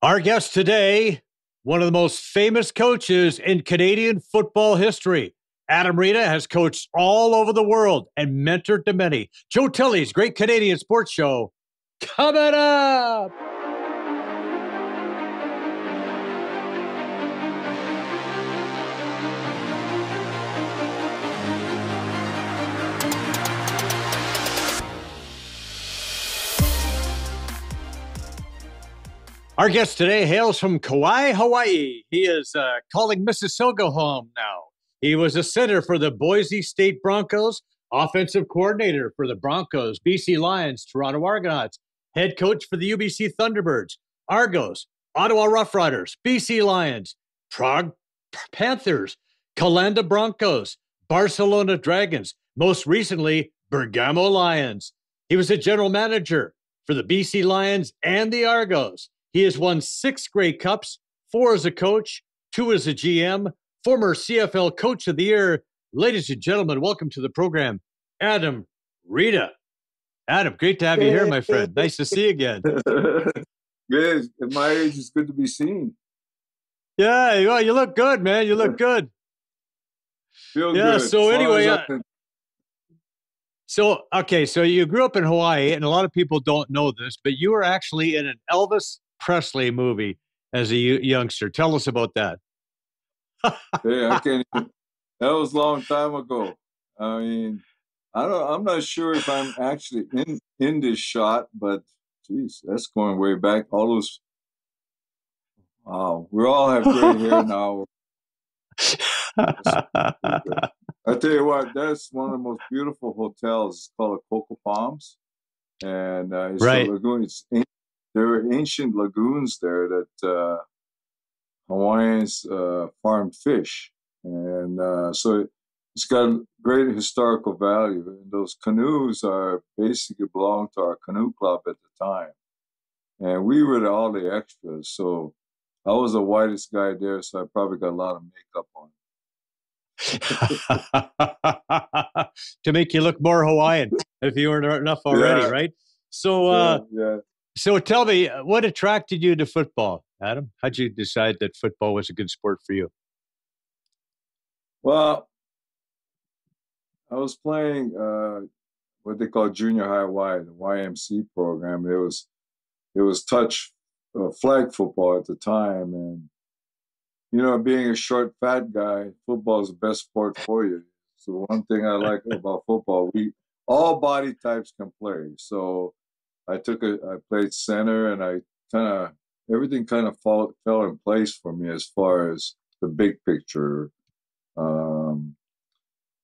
Our guest today, one of the most famous coaches in Canadian football history. Adam Rita has coached all over the world and mentored to many. Joe Tilley's Great Canadian Sports Show coming up. Our guest today hails from Kauai, Hawaii. He is calling Mississauga home now. He was a center for the Boise State Broncos, offensive coordinator for the Broncos, BC Lions, Toronto Argonauts, head coach for the UBC Thunderbirds, Argos, Ottawa Roughriders, BC Lions, Prague Panthers, Calanda Broncos, Barcelona Dragons, most recently, Bergamo Lions. He was a general manager for the BC Lions and the Argos. He has won 6 Grey Cups, 4 as a coach, 2 as a GM, former CFL Coach of the Year. Ladies and gentlemen, welcome to the program, Adam Rita. Adam, great to have you here, my friend. Nice to see you again. Good. At my age, it's good to be seen. Yeah, well, you look good, man. You look good. Feel good. So anyway, so you grew up in Hawaii, and a lot of people don't know this, but you were actually in an Elvis Presley movie as a youngster. Tell us about that. Hey, I can't even, that was a long time ago. I mean, I'm not sure if I'm actually in this shot, but geez, that's going way back. All those, wow, we all have gray hair now. I tell you what, that's one of the most beautiful hotels. It's called Coco Palms, and it's Right. a lagoon. There are ancient lagoons there that Hawaiians farmed fish, and so it's got great historical value. And those canoes are basically belonged to our canoe club at the time, and we were all the extras. So I was the whitest guy there, so I probably got a lot of makeup on. To make you look more Hawaiian, if you weren't enough already, right? So, so tell me, what attracted you to football, Adam? How'd you decide that football was a good sport for you? Well, I was playing what they call junior high Y, the YMC program. It was touch flag football at the time, and you know, being a short, fat guy, football is the best sport for you. So one thing I like about football, all body types can play. So I played center, and everything kind of fell in place for me as far as the big picture. You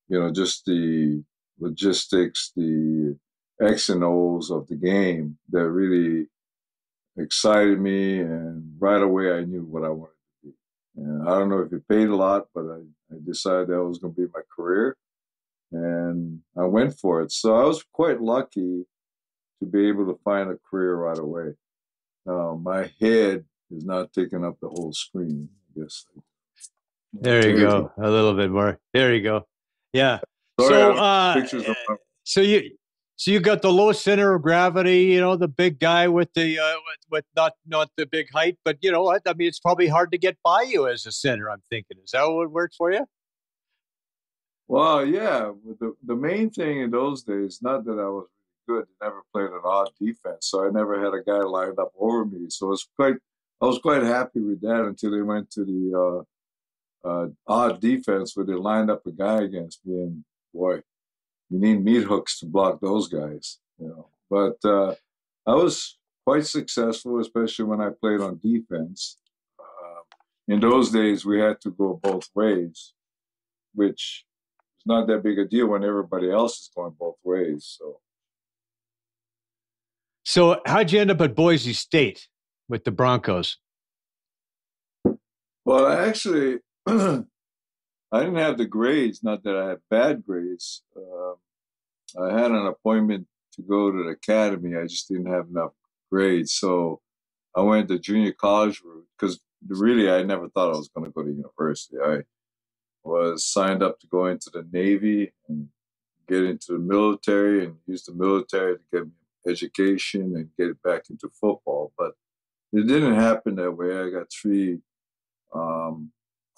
know, just the logistics, the X and O's of the game that really excited me, and right away I knew what I wanted. And I don't know if it paid a lot, but I decided that was going to be my career, and I went for it. So I was quite lucky to be able to find a career right away. My head is not taking up the whole screen, I guess. There you go. A little bit more. There you go. Yeah. Sorry, So you got the low center of gravity, you know, the big guy with the with not the big height, but you know what? I mean, it's probably hard to get by you as a center. I'm thinking, is that what it worked for you? Well, yeah. The main thing in those days, not that I was really good, I never played an odd defense, so I never had a guy lined up over me. So I was quite happy with that until they went to the odd defense where they lined up a guy against me, and boy, you need meat hooks to block those guys, you know. But I was quite successful, especially when I played on defense. In those days, we had to go both ways, which is not that big a deal when everybody else is going both ways. So how'd you end up at Boise State with the Broncos? Well, actually, I didn't have the grades, not that I had bad grades. I had an appointment to go to the academy. I just didn't have enough grades. So I went the junior college route because really I never thought I was going to go to university. I was signed up to go into the Navy and get into the military and use the military to get me education and get back into football. But it didn't happen that way. I got three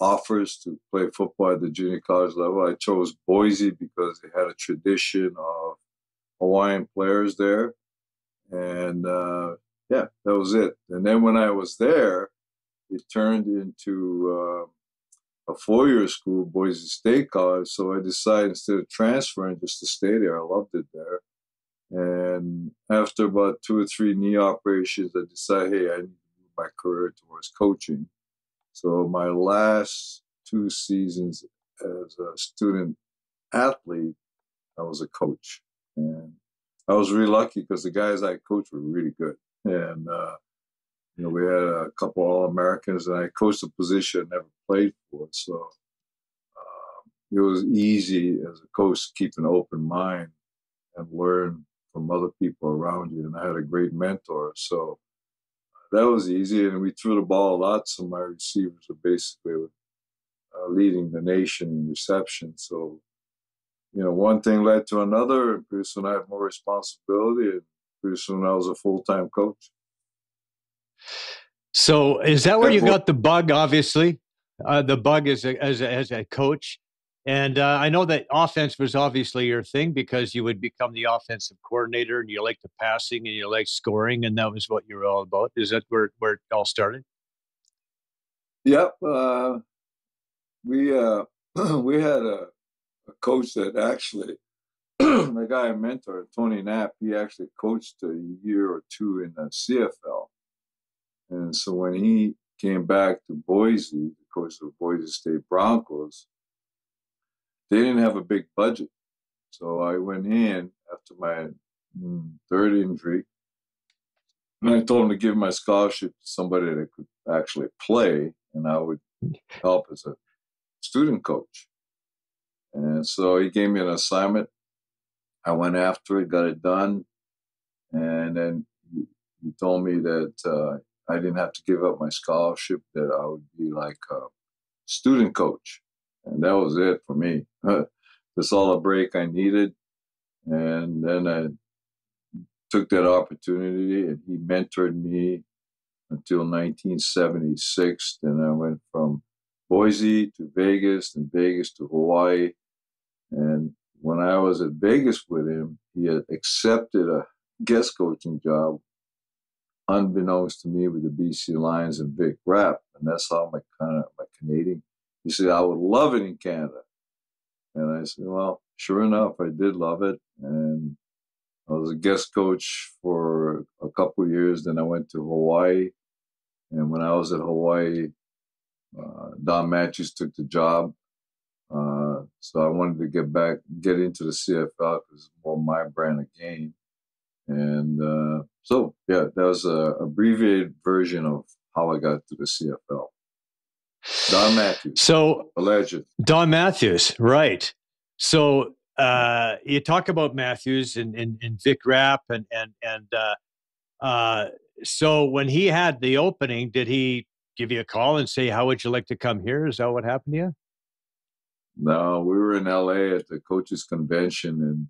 offers to play football at the junior college level. I chose Boise because they had a tradition of Hawaiian players there. And yeah, that was it. And then when I was there, it turned into a four-year school, Boise State College. So I decided instead of transferring just to stay there. I loved it there. And after about 2 or 3 knee operations, I decided, hey, I need to move my career towards coaching. So my last 2 seasons as a student athlete, I was a coach. And I was really lucky because the guys I coached were really good. And, we had a couple All-Americans, and I coached a position I never played for. So it was easy as a coach to keep an open mind and learn from other people around you. And I had a great mentor. So that was easy. And we threw the ball a lot. So my receivers were basically leading the nation in reception. So, one thing led to another. And pretty soon I had more responsibility. And pretty soon I was a full-time coach. So is that where you got the bug, obviously? The bug as a coach? And I know that offense was obviously your thing because you would become the offensive coordinator and you like the passing and you like scoring, and that was what you were all about. Is that where it all started? Yep. We we had a coach that actually, the guy I mentored, Tony Knapp, he actually coached a year or two in the CFL. And so when he came back to Boise, the coach of the Boise State Broncos, they didn't have a big budget. So I went in after my third injury, and I told him to give my scholarship to somebody that could actually play, and I would help as a student coach. And so he gave me an assignment. I went after it, got it done, and then he told me that I didn't have to give up my scholarship, that I would be like a student coach. And that was it for me. That's all a break I needed. And then I took that opportunity, and he mentored me until 1976. Then I went from Boise to Vegas, and Vegas to Hawaii. And when I was at Vegas with him, he had accepted a guest coaching job, unbeknownst to me, with the BC Lions and Vic Rapp. And that's how my Canadian. He said, I would love it in Canada. And I said, well, sure enough, I did love it. And I was a guest coach for a couple of years. Then I went to Hawaii. And when I was at Hawaii, Don Matthews took the job. So I wanted to get into the CFL because it's more my brand of game. And so, yeah, that was an abbreviated version of how I got to the CFL. Don Matthews. So, a legend. Don Matthews, right. So you talk about Matthews and Vic Rapp and so when he had the opening, did he give you a call and say, how would you like to come here? Is that what happened to you? No, we were in LA at the coaches convention,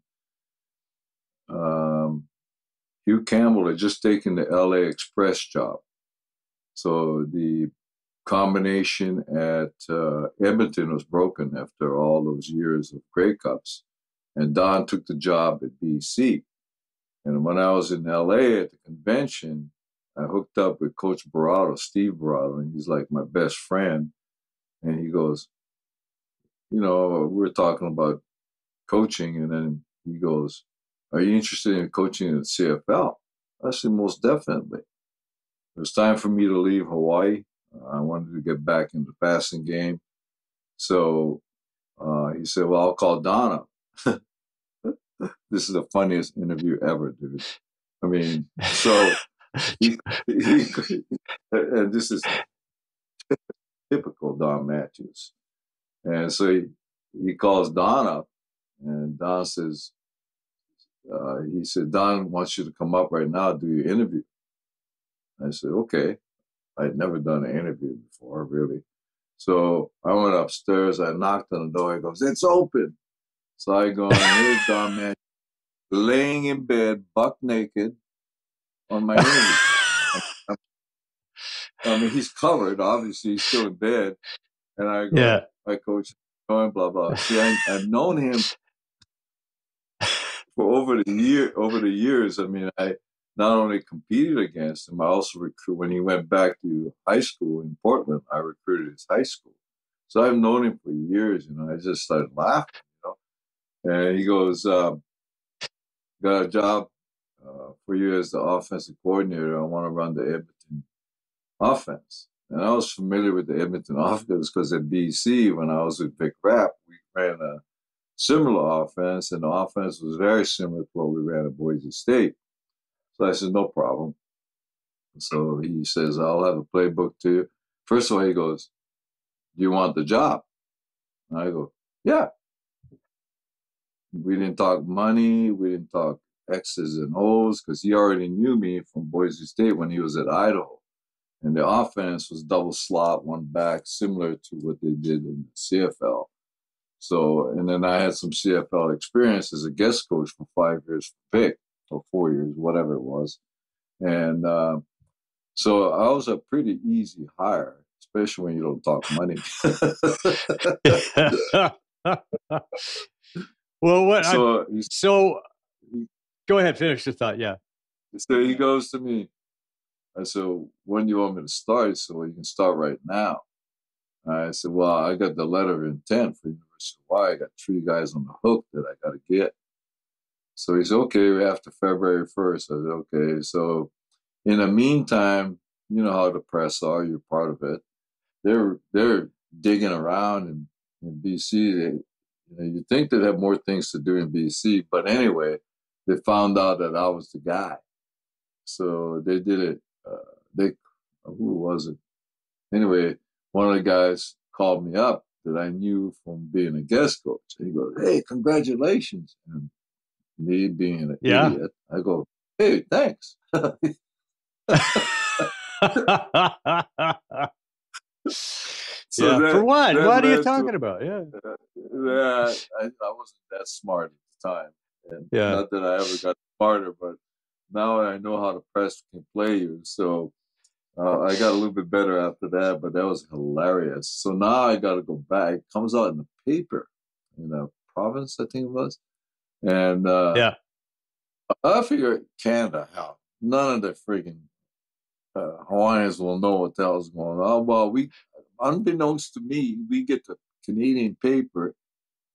and Hugh Campbell had just taken the LA Express job. So the combination at Edmonton was broken after all those years of Grey Cups. And Don took the job at BC. And when I was in LA at the convention, I hooked up with Coach Barado, Steve Barado, and he's like my best friend. And he goes, we're talking about coaching. And then he goes, are you interested in coaching in the CFL? I said, most definitely. It was time for me to leave Hawaii. I wanted to get back into the passing game. So he said, well, I'll call Donna. This is the funniest interview ever, dude. I mean, so and this is typical Don Matthews. And so he calls Don up, and Don says, he said, Don wants you to come up right now, do your interview. I said, okay. I'd never done an interview before, really. So I went upstairs, I knocked on the door, he goes, it's open. So I go, here's Don Matthews, laying in bed, buck naked, on my interview. I mean, he's covered. Obviously, he's still in bed. And I go, my coach, blah, blah. See, I've known him for over the years. I mean, I not only competed against him, I also when he went back to high school in Portland, I recruited his high school. So I've known him for years, I just started laughing, And he goes, got a job for you as the offensive coordinator. I want to run the Edmonton offense. And I was familiar with the Edmonton offense because at BC, when I was with Vic Rapp, we ran a similar offense, and the offense was very similar to what we ran at Boise State. So I said, no problem. So he says, I'll have a playbook to you. First of all, he goes, do you want the job? And I go, yeah. We didn't talk money. We didn't talk X's and O's because he already knew me from Boise State when he was at Idaho. And the offense was double slot, one back, similar to what they did in the CFL. So, and then I had some CFL experience as a guest coach for 5 years for Vic, or 4 years, whatever it was. And so I was a pretty easy hire, especially when you don't talk money. Well, so go ahead, finish the thought. Yeah. So he goes to me. I said, when do you want me to start? So you can start right now. I said, well, I got the letter of intent for University of Hawaii. I got 3 guys on the hook that I got to get. So he said, okay, after February 1st. I said, okay. So in the meantime, you know how the press are. You're part of it. They're digging around in BC. You think they'd have more things to do in BC. But anyway, they found out that I was the guy. So they did it. Who was it? Anyway, one of the guys called me up that I knew from being a guest coach. He goes, hey, congratulations. And me being an idiot, I go, hey, thanks. For what? What are you talking about? I wasn't that smart at the time. And not that I ever got smarter, but now I know how the press can play you. So I got a little bit better after that, but that was hilarious. So now I got to go back. It comes out in the paper in the province, I think it was. And I figure Canada, hell, none of the friggin' Hawaiians will know what the hell's going on. Well, unbeknownst to me, we get the Canadian paper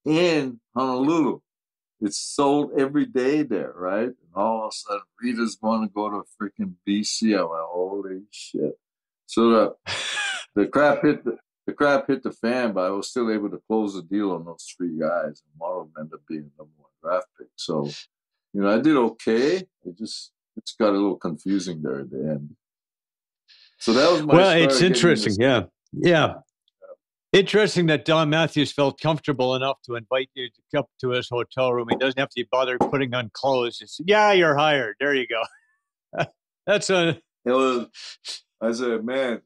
in Honolulu. It's sold every day there, right? And all of a sudden, Rita's going to go to freaking BC. I went, holy shit! So the crap hit the fan, but I was still able to close the deal on those 3 guys, and one of them ended up being the #1 draft pick. So, I did okay. It's got a little confusing there at the end. So that was my. Well, it's interesting, yeah. Interesting that Don Matthews felt comfortable enough to invite you to come to his hotel room. He doesn't have to bother putting on clothes. It's, you're hired. There you go. That's a. It was. I said, man,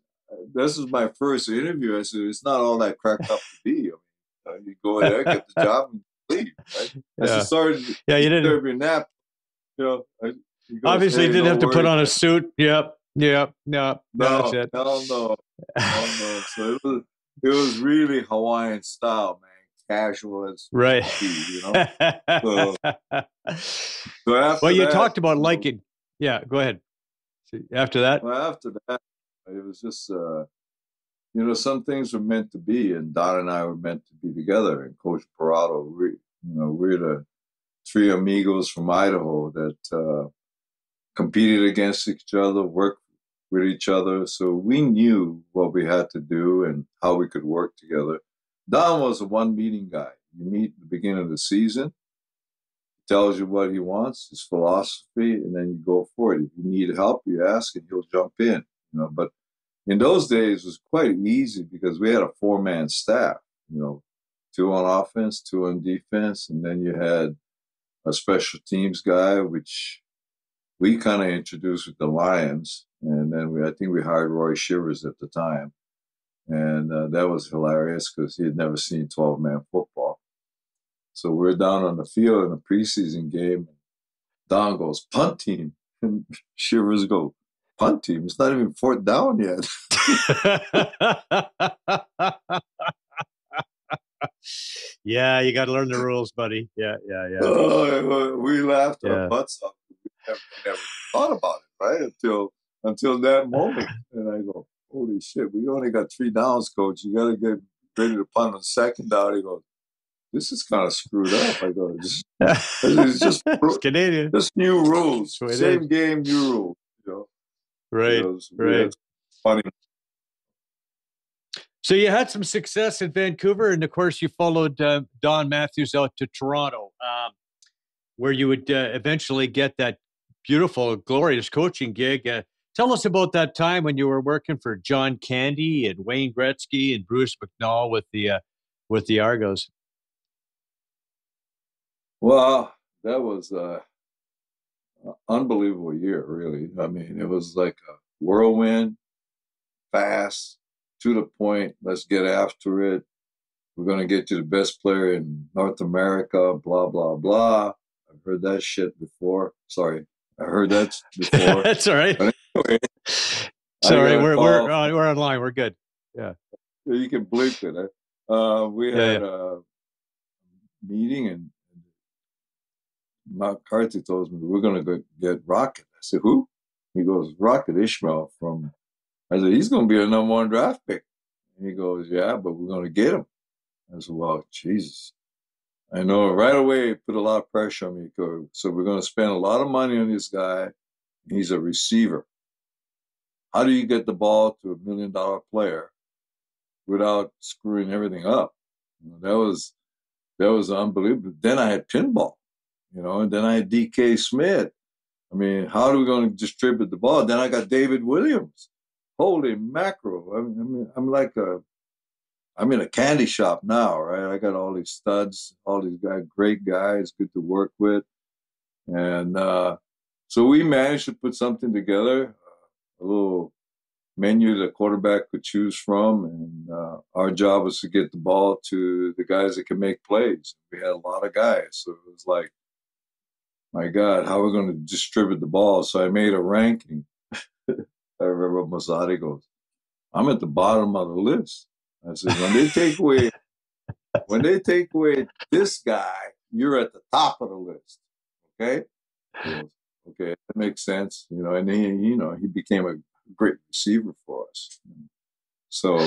this is my first interview. I said, it's not all that cracked up to be. I mean, you go there, get the job, and leave. Right? I said, sorry. Yeah, you didn't. Serve your nap. Obviously, didn't have to put on a suit. Yep. No. That's it. No. So it was really Hawaiian style, man. Casual as right. So after you talked about liking. Yeah, go ahead. After that? Well, after that, it was just, some things were meant to be, and Don and I were meant to be together. And Coach Parado, we're the 3 amigos from Idaho that competed against each other, worked with each other. So we knew what we had to do and how we could work together. Don was a one-meeting guy. You meet at the beginning of the season, he tells you what he wants, his philosophy, and then you go for it. If you need help, you ask, and he'll jump in. But in those days, it was quite easy because we had a 4-man staff. 2 on offense, 2 on defense, and then you had a special teams guy, which we kind of introduced with the Lions. And then I think we hired Roy Shivers at the time. And that was hilarious because he had never seen 12-man football. So we're down on the field in a preseason game. Don goes, punt team. And Shivers go, punt team. It's not even fourth down yet. Yeah, you got to learn the rules, buddy. Yeah. Oh, we laughed our butts off. We never thought about it, right? Until that moment. And I go, holy shit, we only got 3 downs, coach. You got to get ready to punt on second down. He goes, this is kind of screwed up. I go, it's just Canadian. Just new rules. Same game, new rules. You know? Right. It's funny. So you had some success in Vancouver, and of course you followed Don Matthews out to Toronto, where you would eventually get that beautiful, glorious coaching gig. Tell us about that time when you were working for John Candy and Wayne Gretzky and Bruce McNall with the Argos. Well, that was an unbelievable year, really. I mean, it was like a whirlwind, fast, to the point. Let's get after it. We're going to get you the best player in North America, blah, blah, blah. I've heard that shit before. Sorry. I heard that before. That's all right. But anyway, sorry, we're online. We're good. Yeah. You can bleep it. We had a meeting, and McCarthy told me, we're going to go get Rocket. I said, who? He goes, Rocket Ishmael from... I said, he's going to be a number 1 draft pick. And he goes, yeah, but we're going to get him. I said, well, Jesus. I know right away it put a lot of pressure on me. So we're going to spend a lot of money on this guy. He's a receiver. How do you get the ball to $1 million player without screwing everything up? That was unbelievable. Then I had pinball, and then I had DK Smith. I mean, how are we going to distribute the ball? Then I got David Williams. Holy mackerel. I mean, I'm in a candy shop now, right? I got all these studs, all these guys, great guys, good to work with. And so we managed to put something together, a little menu the quarterback could choose from. And our job was to get the ball to the guys that can make plays. We had a lot of guys. So it was like, my God, how are we going to distribute the ball? So I made a ranking. I remember Mazzati goes, I'm at the bottom of the list. I said, when they take away this guy, you're at the top of the list. Okay? He goes, okay, that makes sense. And he became a great receiver for us. So,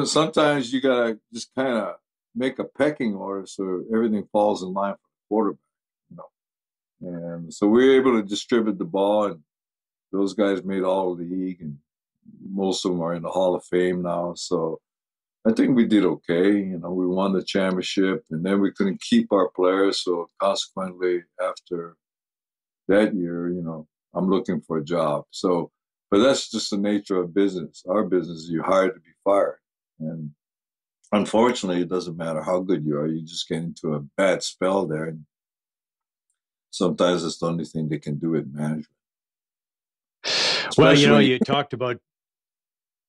sometimes you gotta just kind of make a pecking order so everything falls in line for the quarterback. And so we were able to distribute the ball, and those guys made all of the league, and most of them are in the Hall of Fame now. So I think we did okay. We won the championship, and then we couldn't keep our players. So consequently, after that year, I'm looking for a job. So, but that's just the nature of business. Our business is you're hired to be fired. And unfortunately, it doesn't matter how good you are. You just get into a bad spell there. And sometimes that's the only thing they can do with management. Well, you talked about.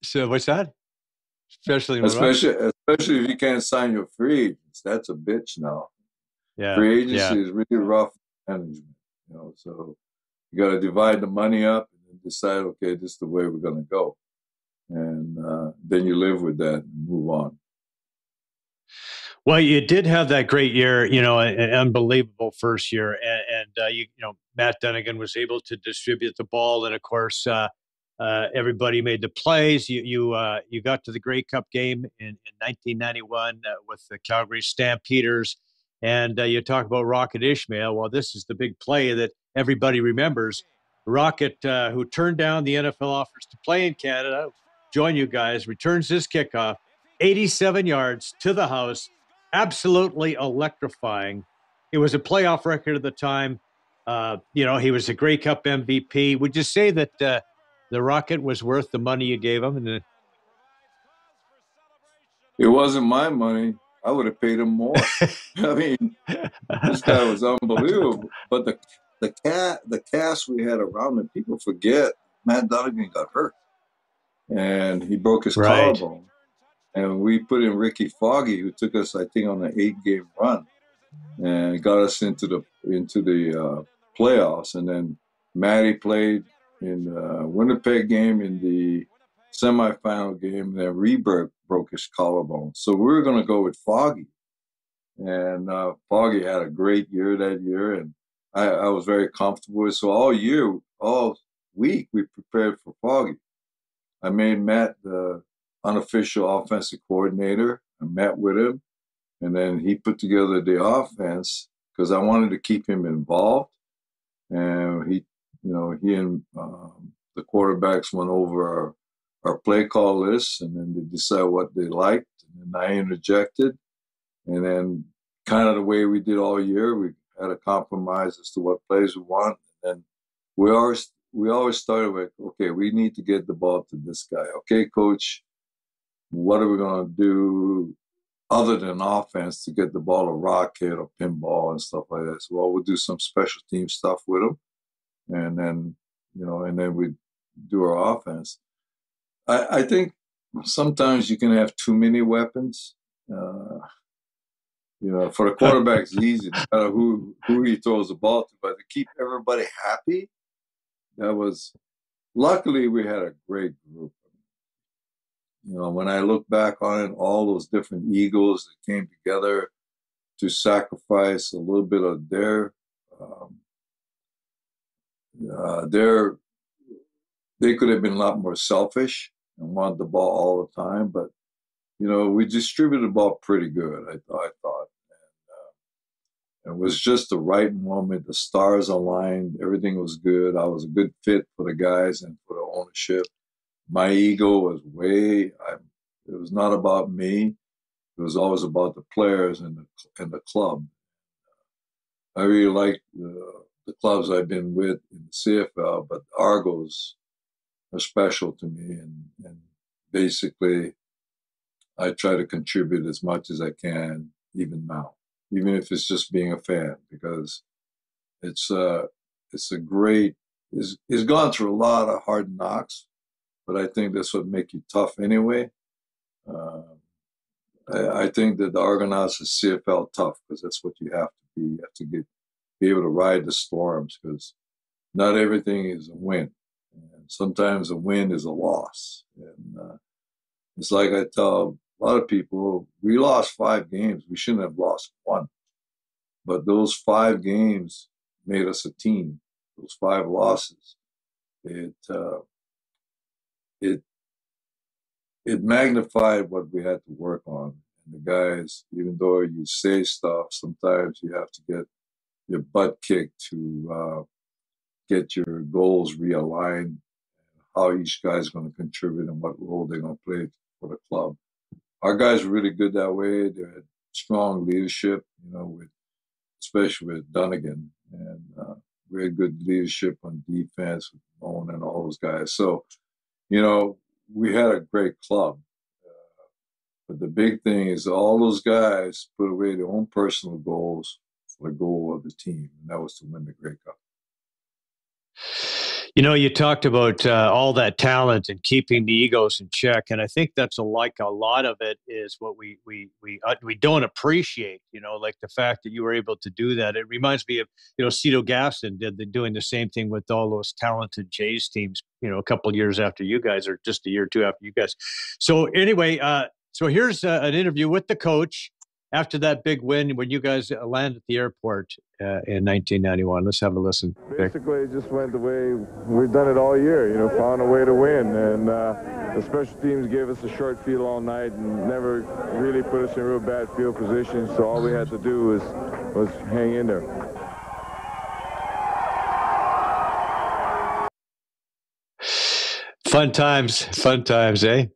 So what's that? Especially if you can't sign your free agents, that's a bitch now. Yeah, free agency is really rough management. So you got to divide the money up and decide, okay, this is the way we're going to go, and then you live with that and move on. Well, you did have that great year, an unbelievable first year, and Matt Dunnigan was able to distribute the ball, and of course, everybody made the plays. You got to the Grey Cup game in 1991 with the Calgary Stampeders, and you talk about Rocket Ishmael. Well, this is the big play that everybody remembers. Rocket, who turned down the NFL offers to play in Canada, join you guys, returns this kickoff, 87 yards to the house. Absolutely electrifying. It was a playoff record at the time. He was a Grey Cup MVP. Would you say that the Rocket was worth the money you gave him? It wasn't my money. I would have paid him more. I mean, this guy was unbelievable. But the cast we had around him, people forget Matt Dunnigan got hurt, and he broke his collarbone. And we put in Ricky Foggy, who took us, I think, on an 8-game run, and got us into the playoffs. And then Matty played Winnipeg game in the semifinal game. And then Reberg broke his collarbone. So we were going to go with Foggy. And Foggy had a great year that year. And I was very comfortable with it. So all week, we prepared for Foggy. I made Matt the unofficial offensive coordinator. I met with him. And then he put together the offense because I wanted to keep him involved. And he and the quarterbacks went over our play call list, and then they decided what they liked. And then I interjected. And then kind of the way we did all year, we had a compromise as to what plays we want. And we always started with, okay, we need to get the ball to this guy. Okay, coach, what are we going to do other than offense to get the ball to rocket or pinball and stuff like that? So, well, we'll do some special team stuff with them. And then we do our offense. I think sometimes you can have too many weapons. For the quarterback, it's easy no matter who he throws the ball to, but to keep everybody happy, luckily we had a great group. When I look back on it, all those different egos that came together to sacrifice a little bit of they could have been a lot more selfish and wanted the ball all the time, but we distributed the ball pretty good. I thought, and it was just the right moment. The stars aligned. Everything was good. I was a good fit for the guys and for the ownership. My ego was it was not about me. It was always about the players and the club. I really liked the clubs I've been with in the CFL, but Argos are special to me. And basically, I try to contribute as much as I can, even now, even if it's just being a fan, because it's gone through a lot of hard knocks, but I think that's what makes you tough anyway. I think that the Argonauts is CFL tough because that's what you have to be. You have to be able to ride the storms because not everything is a win. And sometimes a win is a loss. And it's like I tell a lot of people, we lost 5 games. We shouldn't have lost 1. But those 5 games made us a team. Those 5 losses. It magnified what we had to work on. And the guys, even though you say stuff, sometimes you have to get your butt kicked to get your goals realigned, how each guy's going to contribute and what role they're going to play for the club. Our guys were really good that way. They had strong leadership, especially with Dunnigan. And we had good leadership on defense with Owen and all those guys. So, we had a great club. But the big thing is all those guys put away their own personal goals for the goal of the team, and that was to win the Grey Cup. You talked about all that talent and keeping the egos in check, and I think that's a lot of it is what we don't appreciate. Like the fact that you were able to do that. It reminds me of Cito Gaston doing the same thing with all those talented Jays teams. A couple of years after you guys, or just a year or two after you guys. So anyway, so here's an interview with the coach after that big win when you guys landed at the airport in 1991. Let's have a listen. Basically, it just went the way we've done it all year, found a way to win. And the special teams gave us a short field all night and never really put us in real bad field position. So all we had to do was hang in there. Fun times, eh?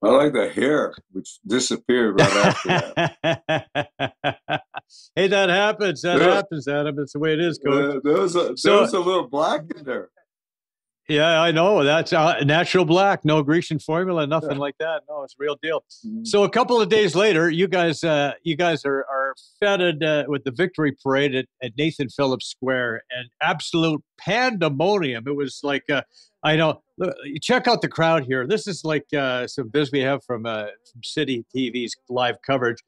I like the hair, which disappeared right after that. Hey, that happens. That happens, Adam. It's the way it is, Coach. There was a little black in there. Yeah, I know. That's natural black. No Grecian formula, nothing like that. No, it's a real deal. So a couple of days later, you guys are feted with the victory parade at Nathan Phillips Square, and absolute pandemonium. It was like, I know. Look, check out the crowd here. This is like some biz we have from City TV's live coverage.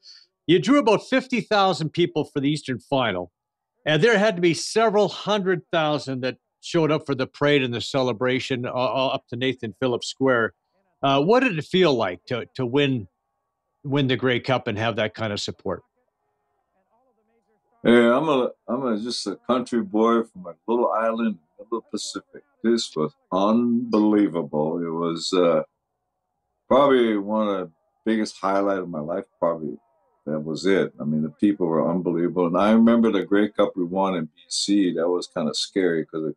You drew about 50,000 people for the Eastern Final, and there had to be several 100,000 that showed up for the parade and the celebration all up to Nathan Phillips Square. What did it feel like to win the Grey Cup and have that kind of support? Yeah, I'm just a country boy from a little island in the Pacific. This was unbelievable. It was probably one of the biggest highlight of my life. Probably that was it. I mean, the people were unbelievable, and I remember the Grey Cup we won in BC. That was kind of scary because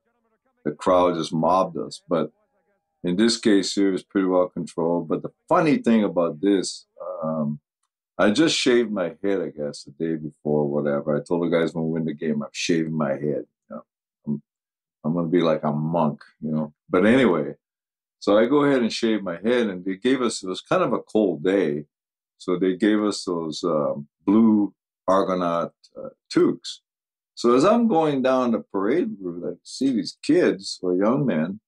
the crowd just mobbed us. But in this case, here it was pretty well controlled. But the funny thing about this. I just shaved my head, I guess, the day before, whatever. I told the guys when we win the game, I'm shaving my head. I'm going to be like a monk, But anyway, so I go ahead and shave my head, and they gave us, it was kind of a cold day, so they gave us those blue Argonaut toques. So as I'm going down the parade route, I see these kids or young men,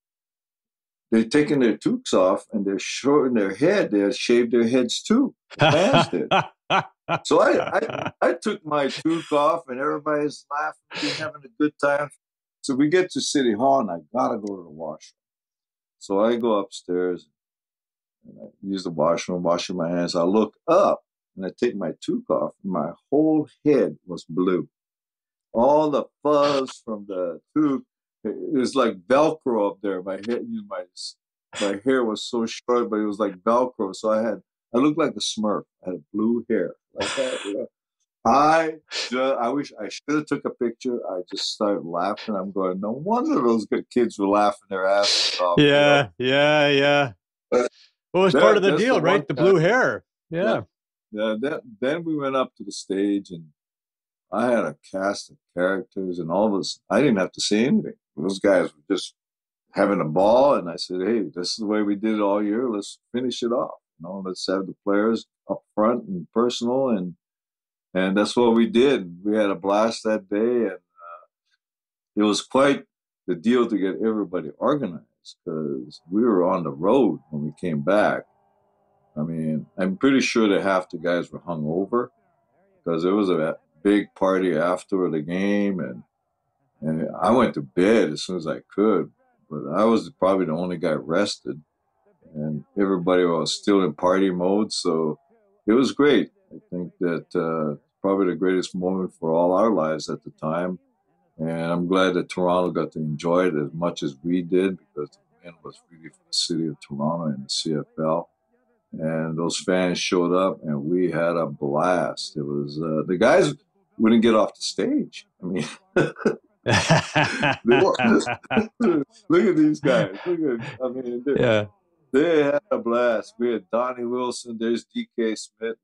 they're taking their toques off and they're shorting their head. They had shaved their heads too. The fans did. So I took my toque off and everybody's laughing, having a good time. So we get to City Hall and I gotta go to the washroom. So I go upstairs and I use the washroom, washing my hands. I look up and I take my toque off and my whole head was blue. All the fuzz from the toque. It was like Velcro up there. My head, my hair was so short, but it was like Velcro. So I looked like a Smurf. I had blue hair like that. I wish I should have took a picture. I just started laughing. I'm going, no wonder those good kids were laughing their asses off. Yeah. Well, it was part of the deal, right? The blue hair. Yeah. Then we went up to the stage and I had a cast of characters and all this. I didn't have to say anything. Those guys were just having a ball. And I said, hey, this is the way we did it all year. Let's finish it off. Let's have the players up front and personal. And that's what we did. We had a blast that day. And it was quite the deal to get everybody organized because we were on the road when we came back. I mean, I'm pretty sure that half the guys were hungover because there was a big party after the game, and I went to bed as soon as I could, but I was probably the only guy rested, and everybody was still in party mode, so it was great. I think that probably the greatest moment for all our lives at the time, and I'm glad that Toronto got to enjoy it as much as we did because the win was really for the city of Toronto and the CFL. And those fans showed up, and we had a blast. It was the guys wouldn't get off the stage. I mean, look at these guys. They had a blast. We had Donnie Wilson. There's DK Smith.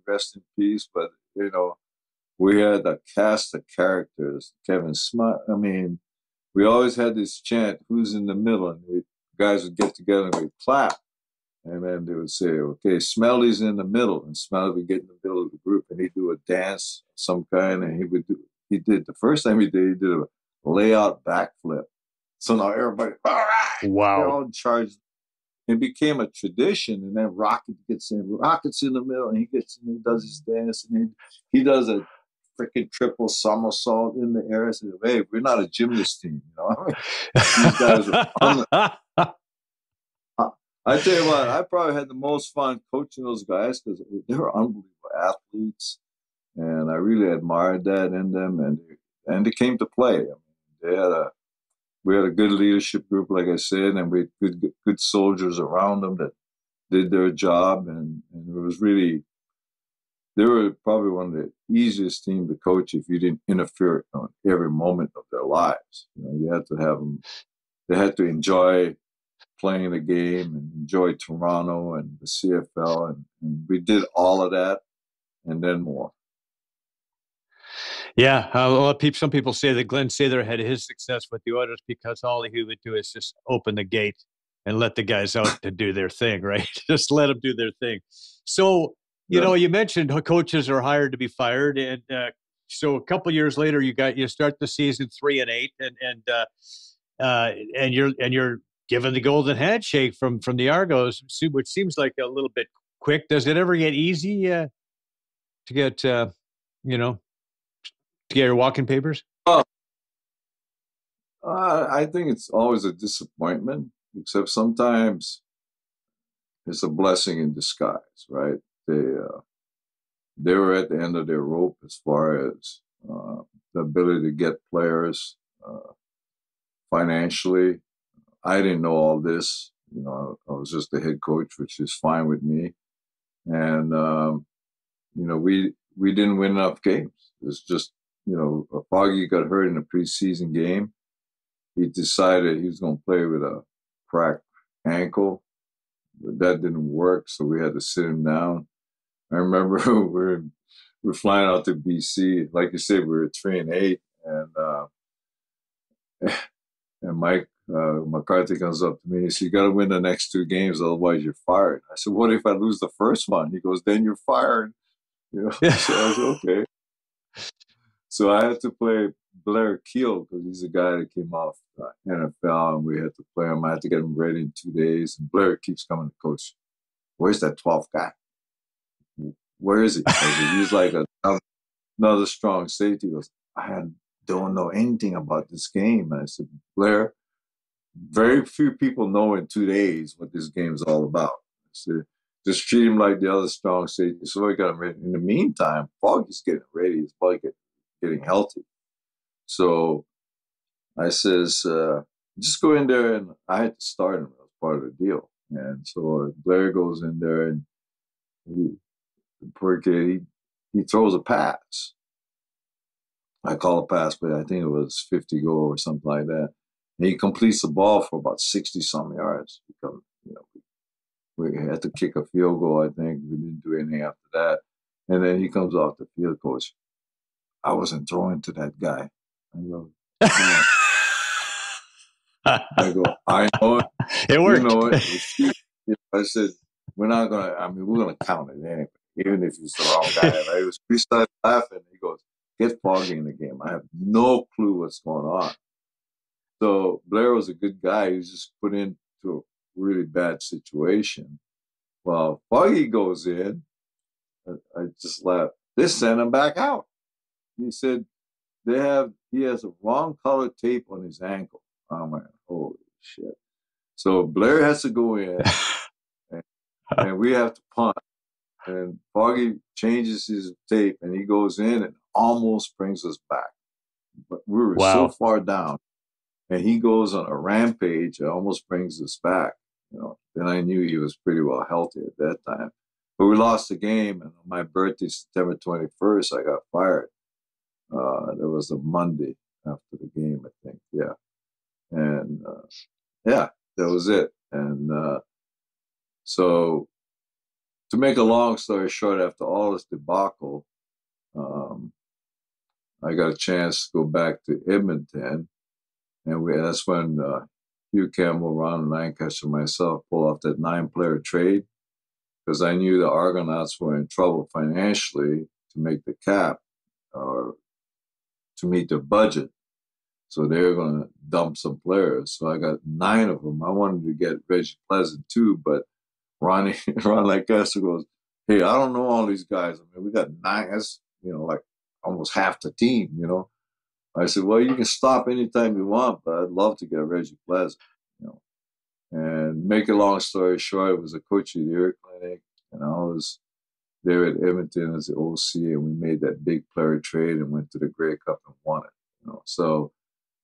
Rest in peace. But we had a cast of characters. Kevin Smart. I mean, we always had this chant, "Who's in the middle?" And guys would get together and we'd clap. And then they would say, okay, Smelly's in the middle. And Smelly would get in the middle of the group and he'd do a dance of some kind. And the first time he did a layout backflip. So now everybody, all right, wow, they're all charged. It became a tradition. And then Rocket's in the middle and he gets in and he does his dance. And he does a freaking triple somersault in the air. I said, hey, we're not a gymnast team. These guys are I tell you what, I probably had the most fun coaching those guys because they were unbelievable athletes, and I really admired that in them. And they came to play. I mean, we had a good leadership group, like I said, and we had good soldiers around them that did their job. And it was really, they were probably one of the easiest teams to coach if you didn't interfere on every moment of their lives. You had to have them. They had to enjoy playing the game and enjoy Toronto and the CFL. And we did all of that and then more. Yeah. Some people say that Glenn Sather had his success with the Oilers because all he would do is just open the gate and let the guys out to do their thing, right? Just let them do their thing. So, you mentioned how coaches are hired to be fired. And so a couple years later, you start the season 3-8 and you're given the golden handshake from the Argos, which seems like a little bit quick. Does it ever get easy to get your walking papers? I think it's always a disappointment, except sometimes it's a blessing in disguise, right? They were at the end of their rope as far as the ability to get players financially. I didn't know all this. I was just the head coach, which is fine with me. And we didn't win enough games. It's just Foggy got hurt in a preseason game. He decided he was going to play with a cracked ankle, but that didn't work, so we had to sit him down. I remember we're flying out to BC. Like you said, we were 3-8, and Mike McCarthy comes up to me and says, "You got to win the next 2 games, otherwise you're fired." I said, "What if I lose the first one?" He goes, "Then you're fired." So I said, "Okay." So I had to play Blair Keel because he's a guy that came off NFL, and we had to play him. I had to get him ready in 2 days. And Blair keeps coming to coach. "Where's that 12th guy? Where is he?" I said, "He's like another strong safety." He goes, "I don't know anything about this game." I said, "Blair, very few people know in 2 days what this game is all about. I said, just treat him like the other strong safety." So we got him ready. In the meantime, Foggy's getting ready. He's probably getting healthy. So I says, just go in there, and I had to start him as part of the deal. And so Blair goes in there, and the poor kid, he throws a pass. I call a pass, but I think it was 50 goal or something like that. And he completes the ball for about 60-some yards. We had to kick a field goal, I think. We didn't do anything after that. And then he comes off the field, "Coach, I wasn't throwing to that guy." I go, "I know it. It worked. You know it." I said, we're going to count it anyway, even if it's the wrong guy. Right? We started laughing. He goes, "Get Foggy in the game. I have no clue what's going on." So Blair was a good guy. He was just put into a really bad situation. Well, Foggy goes in. I just laughed. They sent him back out. He said, he has a wrong color tape on his ankle. I'm like, holy shit. So Blair has to go in, and we have to punt. And Foggy changes his tape, and he goes in and almost brings us back. But we were so far down, and he goes on a rampage. It almost brings us back. Then I knew he was pretty well healthy at that time. But we lost the game, and on my birthday, September 21st, I got fired. That was a Monday after the game, I think. Yeah. And that was it. And so to make a long story short, after all this debacle, I got a chance to go back to Edmonton. And that's when Hugh Campbell, Ron Lancaster, and myself pulled off that 9-player trade, because I knew the Argonauts were in trouble financially to make the cap or to meet their budget. So they were going to dump some players. So I got 9 of them. I wanted to get Reggie Pleasant too, but Ron Lancaster goes, "Hey, I don't know all these guys. We got 9. That's, like almost half the team, I said, "Well, you can stop anytime you want, but I'd love to get Reggie Pleasant." And make a long story short, it was a coach of the year clinic, and I was there at Edmonton as the OC, and we made that big player trade and went to the Grey Cup and won it. So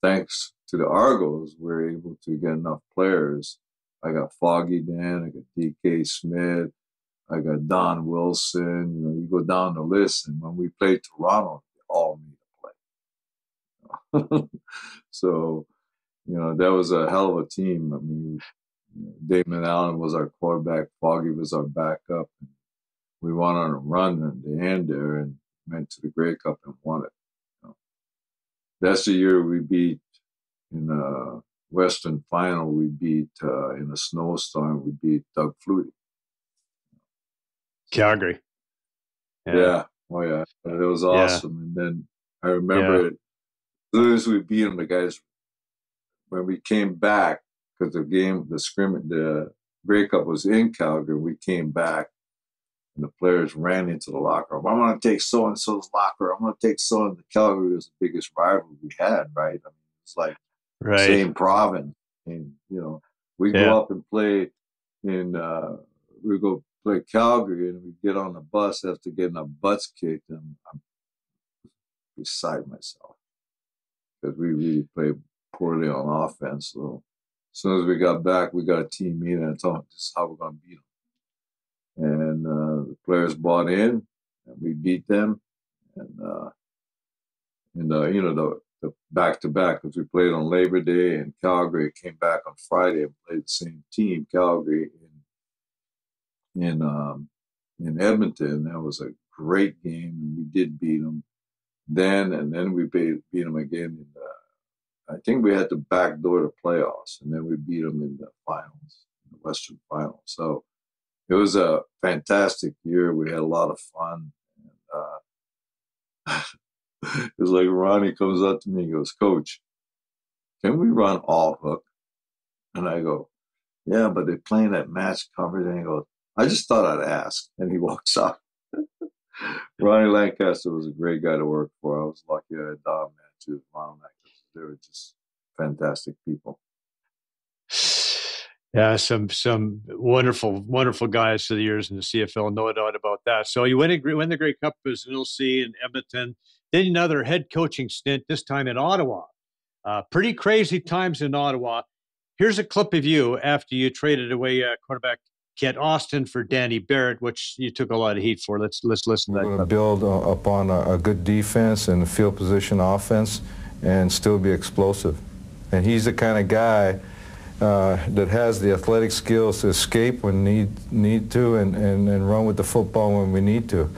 thanks to the Argos, we were able to get enough players. I got Foggy then, I got DK Smith, I got Don Wilson. You go down the list, and when we played Toronto, they all need to play. So, that was a hell of a team. Damon Allen was our quarterback. Foggy was our backup. We went on a run at the end there and went to the Grey Cup and won it. That's the year we beat in the Western Final. We beat in a snowstorm. We beat Doug Flutie. Calgary. Yeah. Oh yeah. It was awesome. And then I remember as soon as we beat them, the guys, when we came back, because the Grey Cup was in Calgary, we came back, and the players ran into the locker room. "I'm going to take so-and-so's locker. I'm going to take so-and-so." Calgary was the biggest rival we had, right? It's like Right. same province. And, you know, we Yeah. go up and play in, we go play Calgary, and we get on the bus after getting our butts kicked, and I'm beside myself because we really played poorly on offense. So as soon as we got back, we got a team meeting and told them this is how we're going to beat them. And the players bought in, and we beat them. And you know, the back-to-back, because we played on Labor Day in Calgary, came back on Friday and played the same team, Calgary, in Edmonton. That was a great game, and we did beat them then, and then we beat them again in I think we had to backdoor the playoffs, and then we beat them in the finals, the Western Finals. So it was a fantastic year. We had a lot of fun. And, it was like Ronnie comes up to me and goes, "Coach, can we run all hook?" And I go, "Yeah, but they're playing that match coverage." And he goes, "I just thought I'd ask." And he walks out. Ronnie Lancaster was a great guy to work for. I was lucky I had Dom Matthews, Ron Lancaster. They were just fantastic people. Yeah, some wonderful guys for the years in the CFL, no doubt about that. So you win the Grey Cup as an LC in Edmonton, then another head coaching stint, this time in Ottawa. Pretty crazy times in Ottawa. Here's a clip of you after you traded away quarterback Kent Austin for Danny Barrett, which you took a lot of heat for. Let's listen to that. We're going to build upon a good defense and field position offense and still be explosive. And he's the kind of guy that has the athletic skills to escape when need to and run with the football when we need to.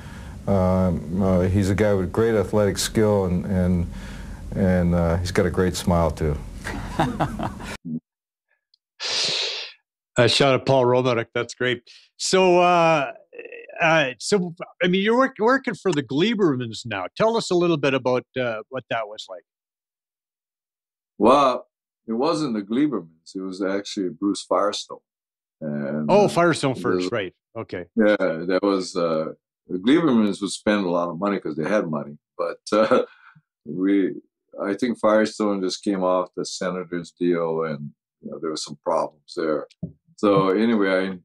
He's a guy with great athletic skill and he's got a great smile too. A shot at Paul Romanek. That's great. So, I mean, you're working for the Gleibermans now. Tell us a little bit about what that was like. Well, it wasn't the Gleibermans. It was actually Bruce Firestone. And, Firestone first, right? Okay. Yeah, that was the Gleibermans would spend a lot of money because they had money, but I think Firestone just came off the Senators deal, and you know, there were some problems there. So anyway,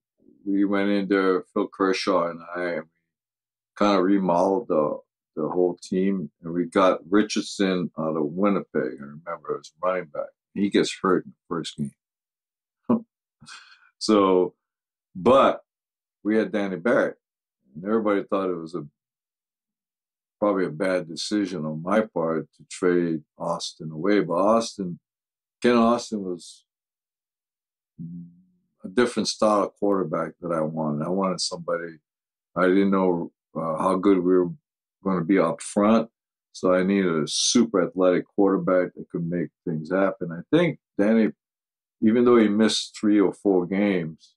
we went in there, Phil Kershaw and I kind of remodeled the whole team, and we got Richardson out of Winnipeg. I remember as running back. He gets hurt in the first game. So, but we had Danny Barrett, and everybody thought it was probably a bad decision on my part to trade Austin away. But Ken Austin was a different style of quarterback that I wanted. I wanted somebody, I didn't know how good we were going to be up front. So I needed a super athletic quarterback that could make things happen. I think Danny, even though he missed 3 or 4 games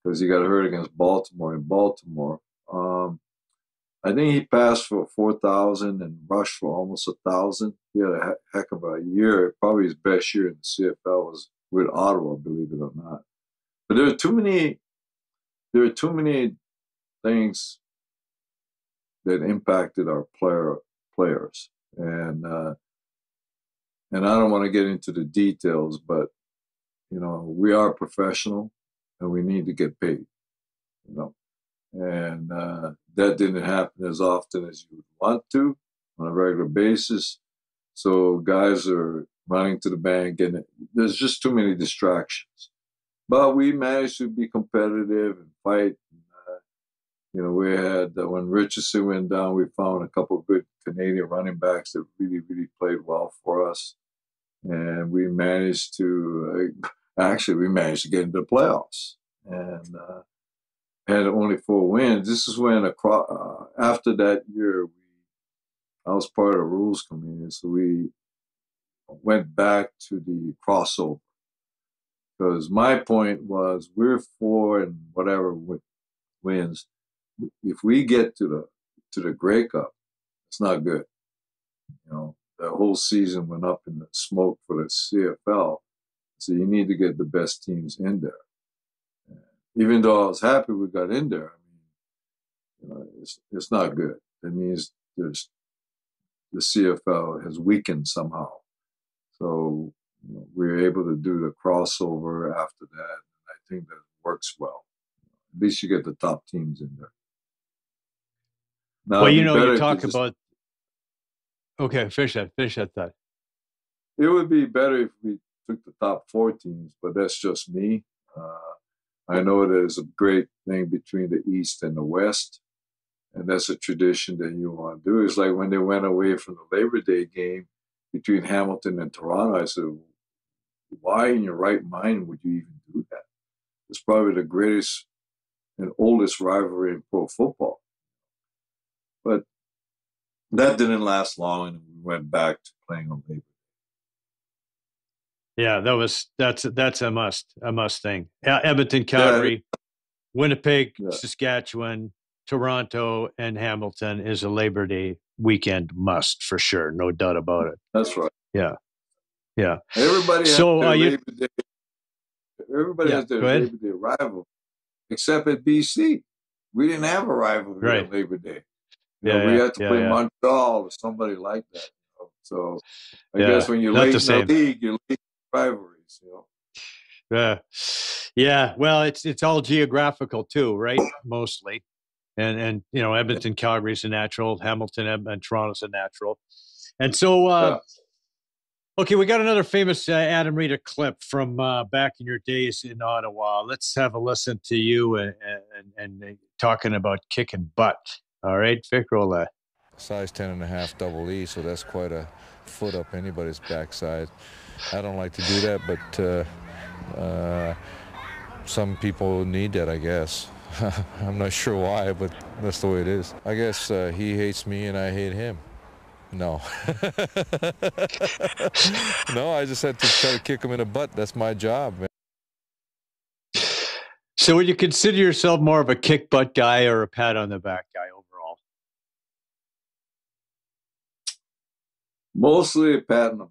because he got hurt against Baltimore in Baltimore, I think he passed for 4,000 and rushed for almost 1,000. He had a heck of a year. Probably his best year in the CFL was with Ottawa, believe it or not. But there were too many things that impacted our players. And I don't want to get into the details, but you know, we are professional and we need to get paid, you know. And that didn't happen as often as you would want to on a regular basis. So guys are running to the bank, and there's just too many distractions. But we managed to be competitive and fight. You know, we had, when Richardson went down, we found a couple of good Canadian running backs that really, really played well for us. And we managed to, we managed to get into the playoffs. And had only 4 wins. This is when, after that year, I was part of the rules committee, so we went back to the crossover. Because my point was, we're 4 and whatever wins. If we get to the Grey Cup, it's not good. You know, the whole season went up in the smoke for the CFL. So you need to get the best teams in there. Even though I was happy we got in there, I mean, you know, it's not good. It means the CFL has weakened somehow. So we were able to do the crossover after that. I think that works well. At least you get the top teams in there. Now, Well, it'd you be better talk about. Okay, finish that thought. It would be better if we took the top 4 teams, but that's just me. I know there's a great thing between the East and the West, and that's a tradition that you want to do. It's like when they went away from the Labor Day game between Hamilton and Toronto. I said, why in your right mind would you even do that? It's probably the greatest and oldest rivalry in pro football. But that didn't last long, and we went back to playing on Labor Day. Yeah, that's a must thing. Edmonton, Calgary, Winnipeg, Saskatchewan, Toronto, and Hamilton is a Labor Day weekend must for sure, no doubt about it. That's right. Yeah. Everybody has their Labor Day. Everybody has their Labor Day rival, except at BC. We didn't have a rivalry on Labor Day. We had to play Montreal or somebody like that. So I guess when you're late in the league, you're late in rivalries. Yeah. Well, it's all geographical too, right? Mostly, and Edmonton, Calgary's a natural. Hamilton and Toronto's a natural, and so. Okay, we got another famous Adam Rita clip from back in your days in Ottawa. Let's have a listen to you and talking about kicking butt. All right, Vic, roll that. Size 10.5 double E, so that's quite a foot up anybody's backside. I don't like to do that, but some people need that, I guess. I'm not sure why, but that's the way it is. I guess he hates me and I hate him. No. No, I just had to try to kick him in the butt. That's my job, man. So would you consider yourself more of a kick butt guy or a pat on the back guy overall? Mostly a pat on the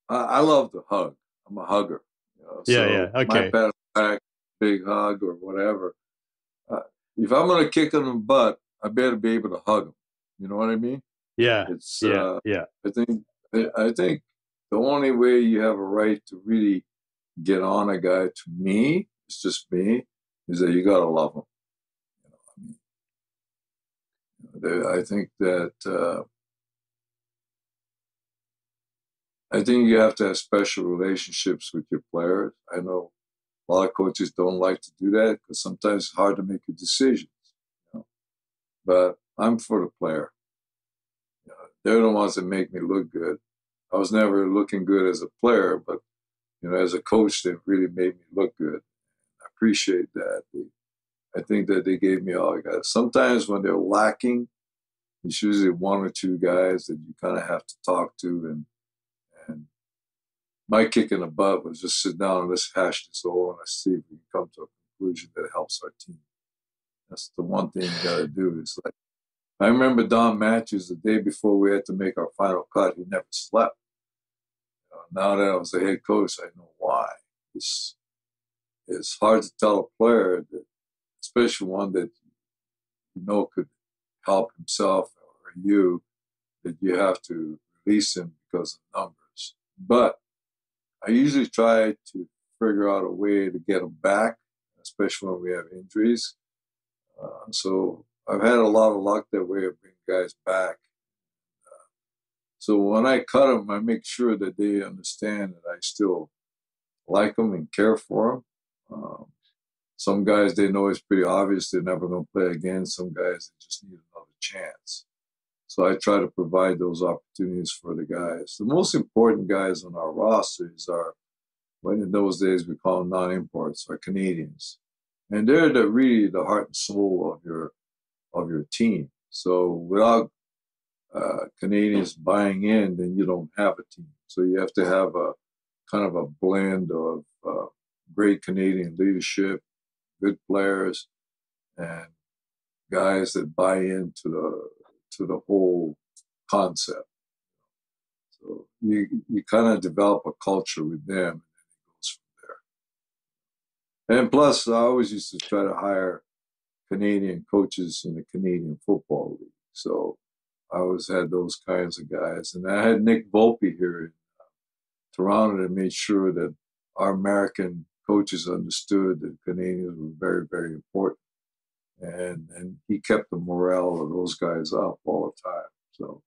I love the hug. I'm a hugger. Okay. My pat on the back, big hug or whatever. If I'm going to kick him in the butt, I better be able to hug him. You know what I mean? Yeah. I think the only way you have a right to really get on a guy, to me, it's just me, is that you got to love him. I think that I think you have to have special relationships with your players. I know a lot of coaches don't like to do that because sometimes it's hard to make a decision. But I'm for the player. They're the ones that make me look good. I was never looking good as a player, but as a coach, they really made me look good. I appreciate that. I think that they gave me all I got. Sometimes when they're lacking, it's usually 1 or 2 guys that you kind of have to talk to. And my kick in the butt was just sit down and let's hash this over and let's see if we can come to a conclusion that helps our team. That's the one thing you got to do. It's like, I remember Don Matthews the day before we had to make our final cut. He never slept. Now that I was the head coach, I know why. It's hard to tell a player, that, especially one that could help himself or you, that you have to release him because of numbers. But I usually try to figure out a way to get him back, especially when we have injuries. So I've had a lot of luck that way of bringing guys back. So when I cut them, I make sure that they understand that I still like them and care for them. Some guys, they know it's pretty obvious they're never going to play again. Some guys, they just need another chance. So I try to provide those opportunities for the guys. The most important guys on our rosters are, when in those days we call them non-imports, are Canadians. And they're really the heart and soul of your team. So without Canadians buying in, then you don't have a team. So you have to have a kind of a blend of great Canadian leadership, good players, and guys that buy into the whole concept. So you kind of develop a culture with them, and then it goes from there. And plus, I always used to try to hire Canadian coaches in the Canadian Football League. So I always had those kinds of guys. And I had Nick Volpe here in Toronto, they made sure that our American coaches understood that Canadians were very, very important. And he kept the morale of those guys up all the time. So,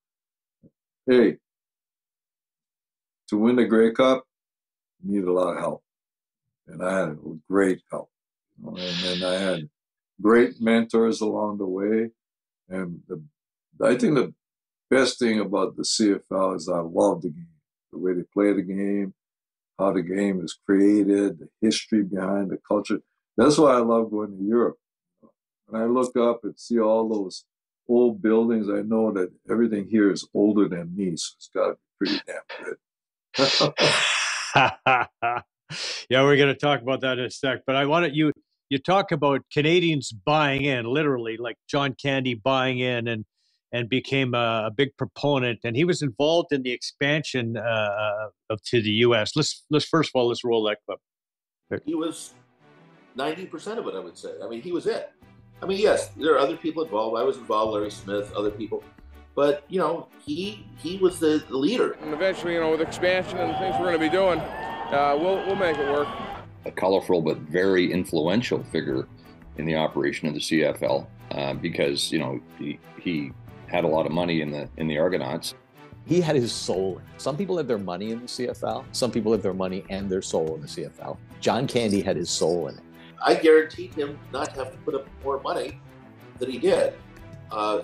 hey, to win the Grey Cup, you need a lot of help. And I had great help. You know, and then I had great mentors along the way. And I think the best thing about the CFL is I love the game, the way they play the game, how the game is created, the history behind the culture. That's why I love going to Europe. When I look up and see all those old buildings, I know that everything here is older than me, so it's got to be pretty damn good. Yeah, we're going to talk about that in a sec. But I wanted you talk about Canadians buying in, literally, like John Candy buying in and became a big proponent. And he was involved in the expansion to the U.S. Let's first of all, let's roll that clip. He was 90% of it, I would say. I mean, he was it. I mean, yes, there are other people involved. I was involved, Larry Smith, other people. But, you know, he was the leader. And eventually, you know, with expansion and the things we're going to be doing, we'll make it work. A colorful but very influential figure in the operation of the CFL because, you know, he had a lot of money in the Argonauts. He had his soul in it. Some people have their money in the CFL. Some people have their money and their soul in the CFL. John Candy had his soul in it. I guaranteed him not to have to put up more money than he did,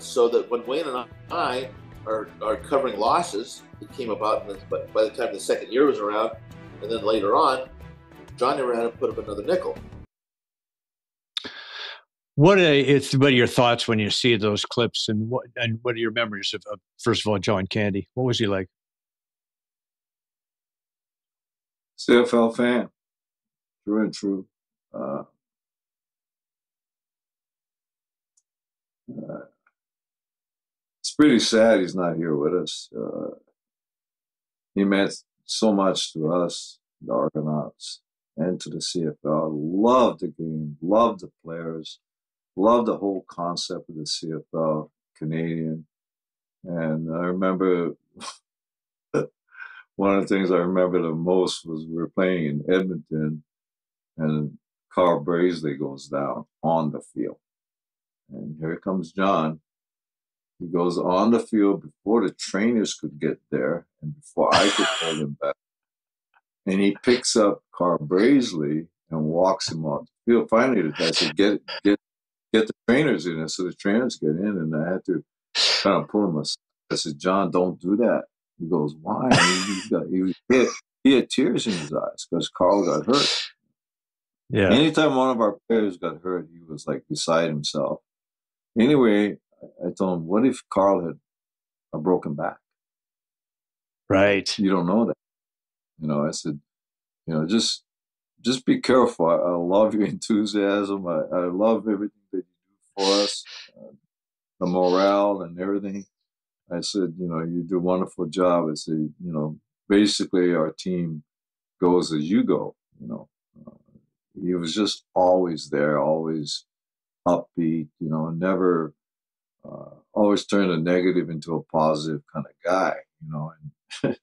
so that when Wayne and I are covering losses, it came about by the time the second year was around, and then later on, John never had to put up another nickel. What are your thoughts when you see those clips, and what are your memories of first of all, John Candy? What was he like? CFL fan, true and true. It's pretty sad he's not here with us. He meant so much to us, the Argonauts, and to the CFL. Loved the game, loved the players, loved the whole concept of the CFL, Canadian. And I remember one of the things I remember the most was we were playing in Edmonton, and Carl Brazeley goes down on the field. And here comes John. He goes on the field before the trainers could get there and before I could hold him back. And he picks up Carl Brazeley and walks him off the field. Finally, I said, get the trainers in. And so the trainers get in, and I had to kind of pull him aside. I said, John, don't do that. He goes, why? He had tears in his eyes because Carl got hurt. Yeah. Anytime one of our players got hurt, he was like beside himself. Anyway, I told him, what if Carl had a broken back? Right. You don't know that. You know, I said, you know, just be careful. I love your enthusiasm. I love everything that you do for us, the morale and everything. I said, you know, you do a wonderful job. I said, you know, basically our team goes as you go, you know. He was just always there, always upbeat, you know, never, always turned a negative into a positive kind of guy, you know. And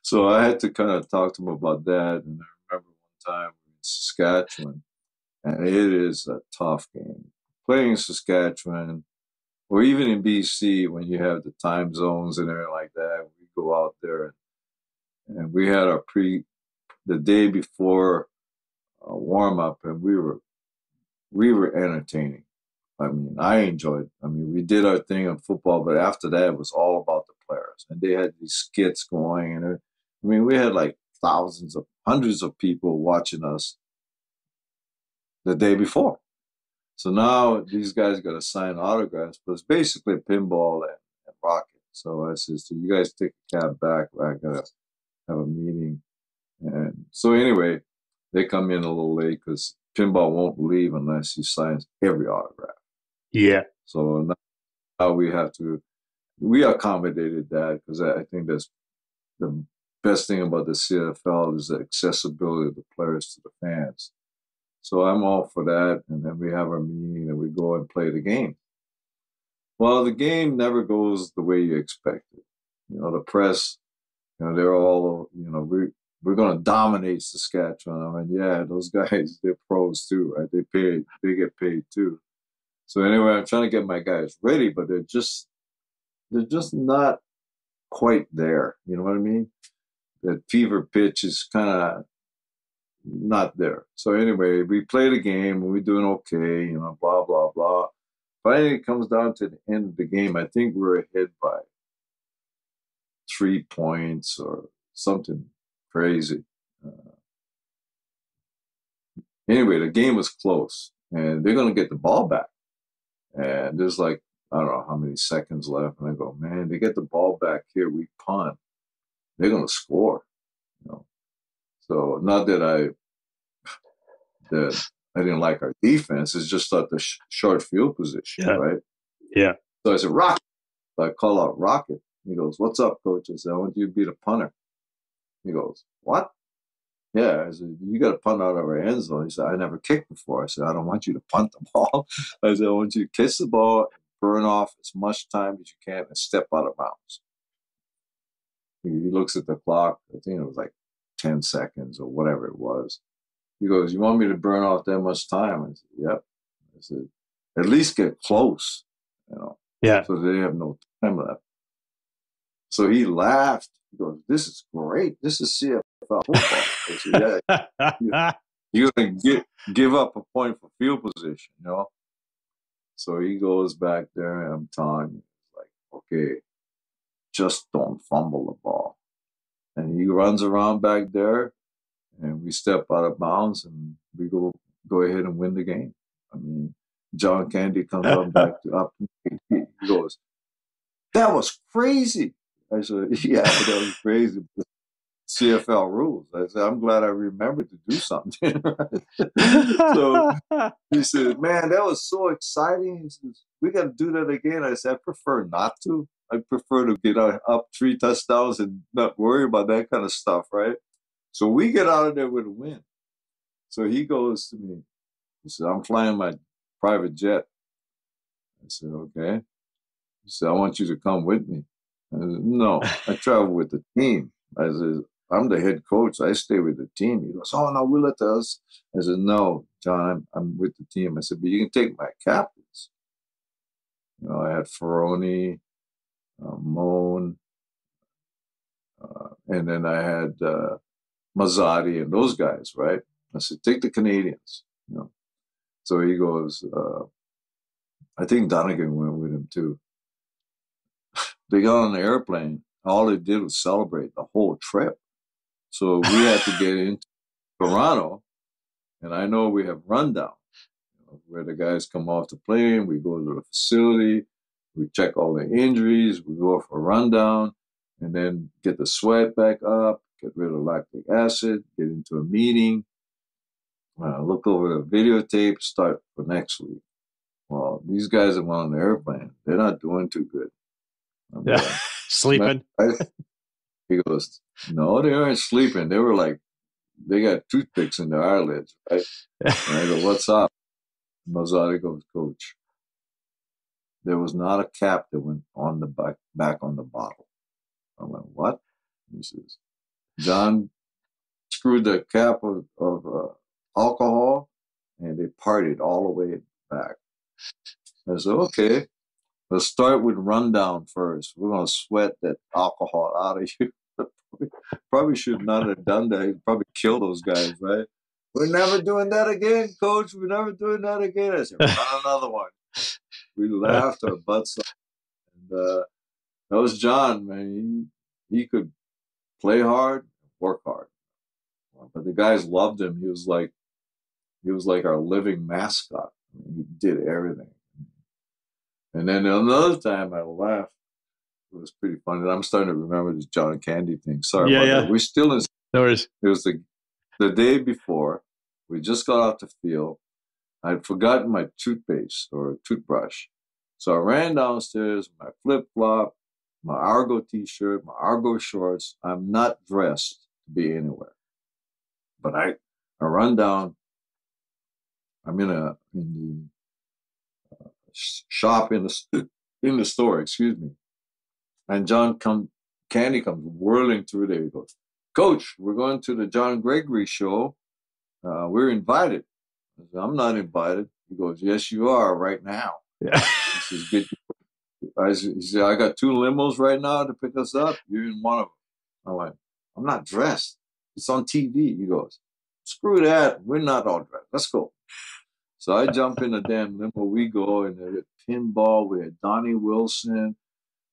so I had to kind of talk to him about that. And I remember one time in Saskatchewan, and it is a tough game. Playing in Saskatchewan, or even in BC, when you have the time zones and everything like that, we go out there and we had our the day before warm up, and we were entertaining. I mean, I enjoyed. I mean, we did our thing on football, but after that, it was all about the players, and they had these skits going, and I mean, we had like hundreds of people watching us the day before. So now these guys got to sign autographs, but it's basically pinball and rocket. So I said, so you guys take a cab back. I got to have a meeting. And so anyway, they come in a little late because pinball won't leave unless he signs every autograph. Yeah. So now we accommodated that because I think that's the best thing about the CFL is the accessibility of the players to the fans. So I'm all for that. And then we have our meeting and we go and play the game. Well, the game never goes the way you expect it. You know, the press they're all, we're going to dominate Saskatchewan. I mean, yeah, those guys, they're pros too, right? They get paid too. So anyway, I'm trying to get my guys ready, but they're just not quite there. You know what I mean? That fever pitch is kind of not there. So anyway, we play the game and we're doing okay, blah, blah, blah. Finally, it comes down to the end of the game. I think we're ahead by 3 points or something crazy. Anyway, the game was close and they're going to get the ball back. And there's like, I don't know how many seconds left. And I go, man, they get the ball back here. We punt. They're going to score. So not that I didn't like our defense. It's just that the short field position, right? Yeah. So I said, Rocket. So I call out Rocket. He goes, what's up, coach? I said, I want you to be the punter. He goes, what? Yeah. I said, you got to punt out of our end zone. He said, I never kicked before. I said, I don't want you to punt the ball. I said, I want you to catch the ball, burn off as much time as you can, and step out of bounds. He looks at the clock. I think it was like 10 seconds or whatever it was. He goes, you want me to burn off that much time? I said, yep. I said, at least get close, Yeah. So they have no time left. So he laughed. He goes, this is great. This is CFL football. I said, yeah. You're going to give up a point for field position, So he goes back there and I'm telling you, like, okay, just don't fumble the ball. And he runs around back there and we step out of bounds and we go ahead and win the game. I mean, John Candy comes up he goes, that was crazy. I said, yeah, that was crazy. CFL rules. I said, I'm glad I remembered to do something. So he said, man, that was so exciting. He says, we got to do that again. I said, I prefer not to. I prefer to get up 3 touchdowns and not worry about that kind of stuff, right? So we get out of there with a win. So he goes to me. He said, I'm flying my private jet. I said, okay. He said, I want you to come with me. I said, no, I travel with the team. I said, I'm the head coach. I stay with the team. He goes, oh, no, we'll let us. I said, no, John, I'm with the team. I said, but you can take my captains. I had Ferroni, Moan, and then I had Mazzotti and those guys, right? I said, take the Canadians. So he goes, I think Donegan went with him too. They got on the airplane. All they did was celebrate the whole trip. So we had to get into Toronto, and I know we have rundown, where the guys come off the plane, we go to the facility, we check all the injuries, we go for a rundown, and then get the sweat back up, get rid of lactic acid, get into a meeting, look over the videotape, start for next week. Well, these guys that went on the airplane, they're not doing too good. Sleeping. He goes, no, they aren't sleeping. They were like, they got toothpicks in their eyelids, right? And I go, what's up? Mazzotti goes, coach, there was not a cap that went on the back on the bottle. I went, what? He says, John screwed the cap of alcohol and they partied all the way back. I said, okay, let's start with rundown first. We're going to sweat that alcohol out of you. Probably should not have done that. He'd probably kill those guys, right? We're never doing that again, coach. We're never doing that again. I said, run another one. We laughed our butts off. And that was John, man. He could play hard, work hard. But the guys loved him. He was like our living mascot. He did everything. And then another time I laughed. It was pretty funny. I'm starting to remember this John Candy thing. Sorry about that. We're still in. No worries. It was the day before. We just got off the field. I'd forgotten my toothpaste or toothbrush. So I ran downstairs, my flip-flop, my Argo t-shirt, my Argo shorts. I'm not dressed to be anywhere. But I run down. I'm in the shop in the store, excuse me. And John Candy comes whirling through there. He goes, "Coach, we're going to the John Gregory show. We're invited." I said, "I'm not invited." He goes, "Yes, you are right now." Yeah. He says, he said, "I got 2 limos right now to pick us up. You're in one of them." I went, "I'm not dressed. It's on TV." He goes, "Screw that. We're not all dressed. Let's go." So I jump in the damn limo. We go, and we had Pinball. We had Donnie Wilson.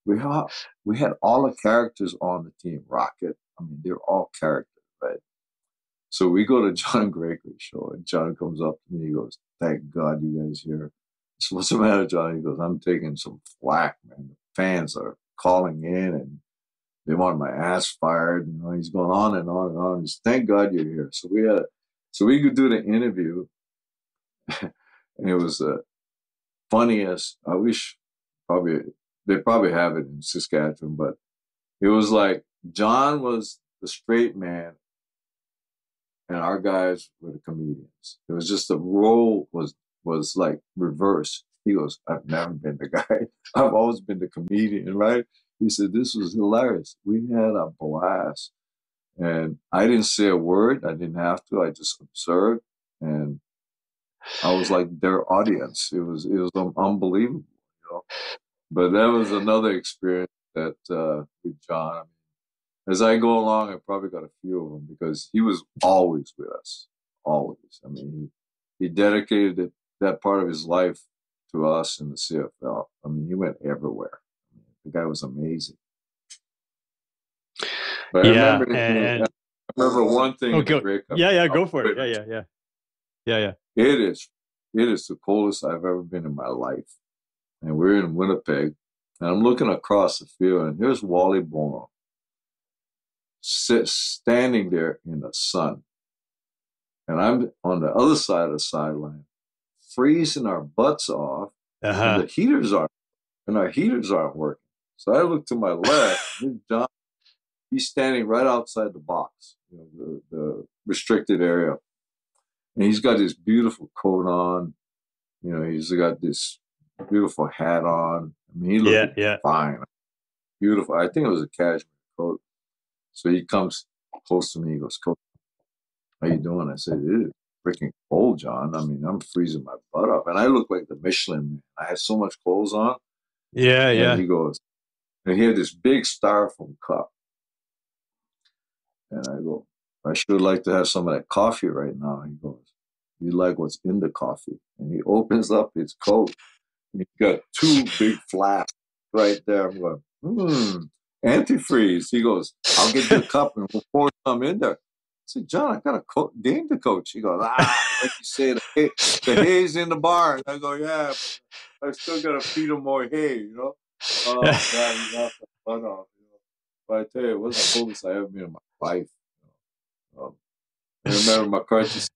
We had all the characters on the team. Rocket. I mean, they're all characters, right? So we go to John Gregory show, and John comes up to me. He goes, "Thank God you guys here." So what's the matter, John? He goes, "I'm taking some flack, man. The fans are calling in, and they want my ass fired." You know, he's going on and on and on. He's, "Thank God you're here." So we could do the interview, and it was the funniest. I wish they probably have it in Saskatchewan, but it was like John was the straight man, and our guys were the comedians. It was just the role was like reverse. He goes, "I've never been the guy. I've always been the comedian," right? He said, "This was hilarious. We had a blast." And I didn't say a word. I didn't have to. I just observed. And I was like their audience. It was unbelievable, you know. But that was another experience that with John. I mean, as I go along, I probably got a few of them because he was always with us. Always. I mean, he dedicated that part of his life to us in the CFL. I mean, he went everywhere. I mean, the guy was amazing. But Yeah, I remember one thing in the Grey Cup. Yeah, go for it. Yeah. It is the coldest I've ever been in my life. And we're in Winnipeg, and I'm looking across the field, and here's Wally Bono standing there in the sun. And I'm on the other side of the sideline, freezing our butts off, and the heaters aren't working. So I look to my left, and John, he's standing right outside the box, you know, the restricted area. And he's got this beautiful coat on. You know, he's got this beautiful hat on. I mean, he looked fine. Beautiful. I think it was a cashmere coat. So he comes close to me. He goes, "Coach, how you doing?" I said, "It is freaking cold, John. I mean, I'm freezing my butt off." And I look like the Michelin man. I had so much clothes on. And he goes, and he had this big styrofoam cup. And I go, "I sure like to have some of that coffee right now." He goes, "You like what's in the coffee?" And he opens up his coat. And he's got 2 big flasks right there. I'm going, antifreeze. He goes, "I'll get you a cup and we'll pour some in there." I said, "John, I got a game to coach." He goes, "Like you say, the hay's in the barn." I go, "Yeah, but I still got to feed him more hay, you know." Oh, God, he laughed the butt off. You know? But I tell you, it was the coldest I ever been in my life. I remember McCarthy said,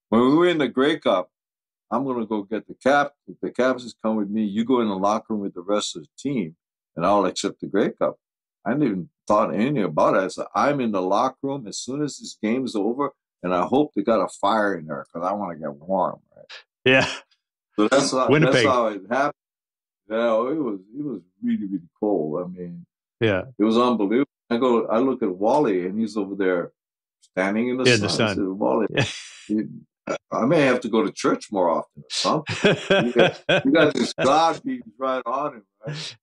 when we were in the Grey Cup, "I'm going to go get the cap. If the captains come with me, you go in the locker room with the rest of the team, and I'll accept the Grey Cup." I didn't even thought anything about it. I said, "I'm in the locker room as soon as this game's over, and I hope they got a fire in there because I want to get warm." Right? Yeah. So that's how it happened. Yeah, it was really, really cold. I mean, it was unbelievable. I look at Wally, and he's over there standing in the sun. I said, "Wally, I may have to go to church more often or something." You got this God being right on him, right?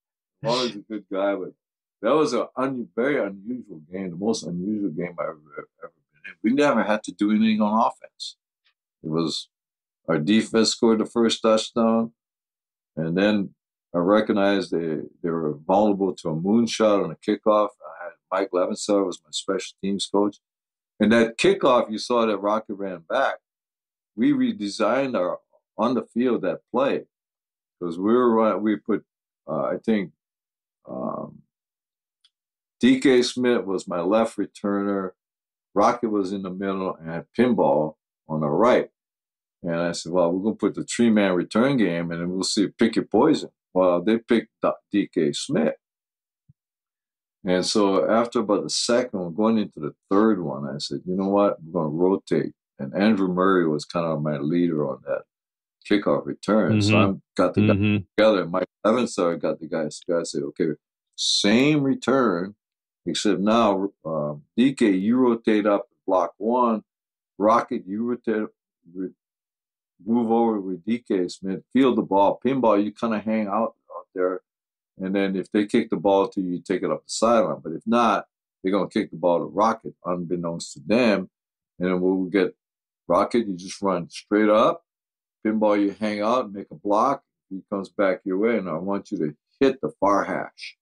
Wally's a good guy, but that was a very unusual game, the most unusual game I've ever been in. We never had to do anything on offense. It was our defense scored the first touchdown, and then I recognized they were vulnerable to a moonshot on a kickoff. I had Mike Levinson was my special teams coach. And that kickoff, you saw that Rocket ran back. We redesigned our on the field that play because we put I think DK Smith was my left returner, Rocket was in the middle, and I had Pinball on the right. And I said, "Well, we're going to put the 3-man return game, and then we'll see pick your poison." Well, they picked DK Smith. And so after about the second one, going into the third one, I said, "You know what? We're going to rotate." And Andrew Murray was kind of my leader on that kickoff return. So I got the guys together. Mike Levinson got the guys together. I said, "Okay, same return, Except now, DK, you rotate up block 1. Rocket, you rotate, move over with DK Smith, field the ball. Pinball, you kind of hang out there. And then if they kick the ball to you, you take it up the sideline. But if not, they're going to kick the ball to Rocket, unbeknownst to them. And then when we get Rocket, you just run straight up. Pinball, you hang out and make a block. He comes back your way, and I want you to hit the far hash.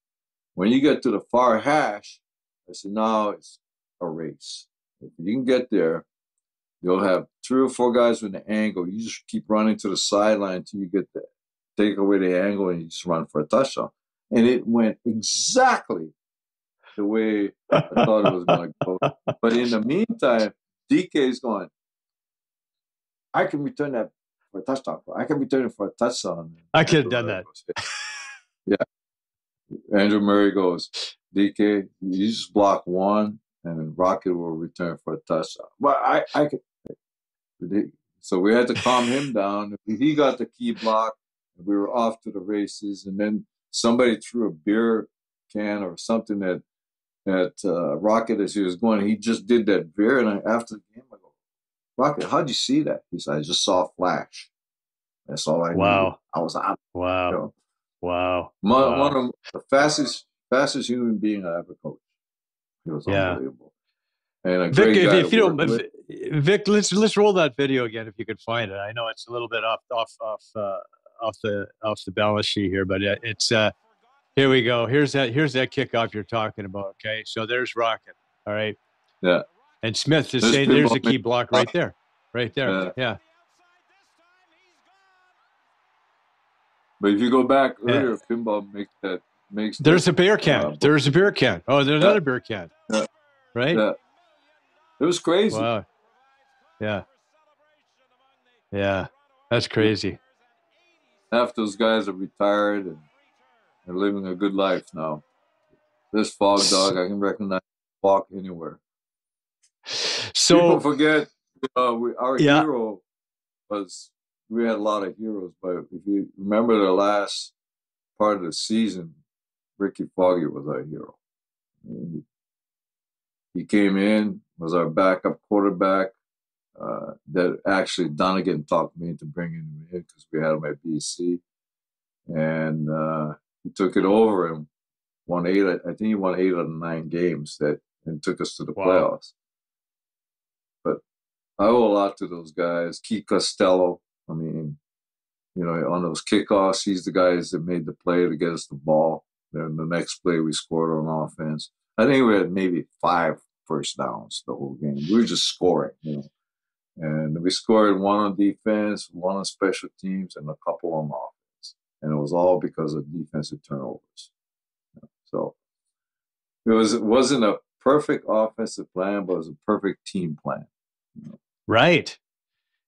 When you get to the far hash, I said, now it's a race. If you can get there, you'll have 3 or 4 guys with the angle. You just keep running to the sideline until you get there. Take away the angle, and you just run for a touchdown. And it went exactly the way I thought it was going to go. But in the meantime, DK's going, I can return that for a touchdown. I can return it for a touchdown. I could have done that. Yeah. Andrew Murray goes, DK, you just block 1, and then Rocket will return for a touchdown. Well, I could. So we had to calm him down. He got the key block. We were off to the races, and then somebody threw a beer can or something at Rocket as he was going. He just did that beer, and after the game, I go, Rocket, how'd you see that? He said, I just saw a flash. That's all I knew. I was out. Wow. You know? Wow. One of the fastest human being I ever coached. It was unbelievable. And a Vic, great guy if you don't, Vic, let's roll that video again if you could find it. I know it's a little bit off the balance sheet here, but it's here we go. Here's that kickoff you're talking about. Okay, so there's Rocket. All right. Yeah. And Smith is saying there's the key block right there. Yeah. But if you go back earlier, Pinball makes. There's a beer can. There's a beer can. Oh, there's another beer can. Yeah. Right. Yeah. It was crazy. Wow. Yeah. Yeah. That's crazy. Half those guys are retired and they're living a good life now. This Fog Dog, I can recognize Fog anywhere. So people forget our hero was. We had a lot of heroes, but if you remember the last part of the season, Ricky Foggy was our hero. He came in, was our backup quarterback. That actually Donegan talked me into bringing him in because we had him at BC, and he took it over and won 8. I think he won 8 out of 9 games and took us to the playoffs. But I owe a lot to those guys. Keith Costello. I mean, on those kickoffs, he's the guys that made the play to get us the ball. Then the next play we scored on offense. I think we had maybe 5 first downs the whole game. We were just scoring, And we scored 1 on defense, 1 on special teams, and a couple on offense. And it was all because of defensive turnovers. So it wasn't a perfect offensive plan, but it was a perfect team plan. Right.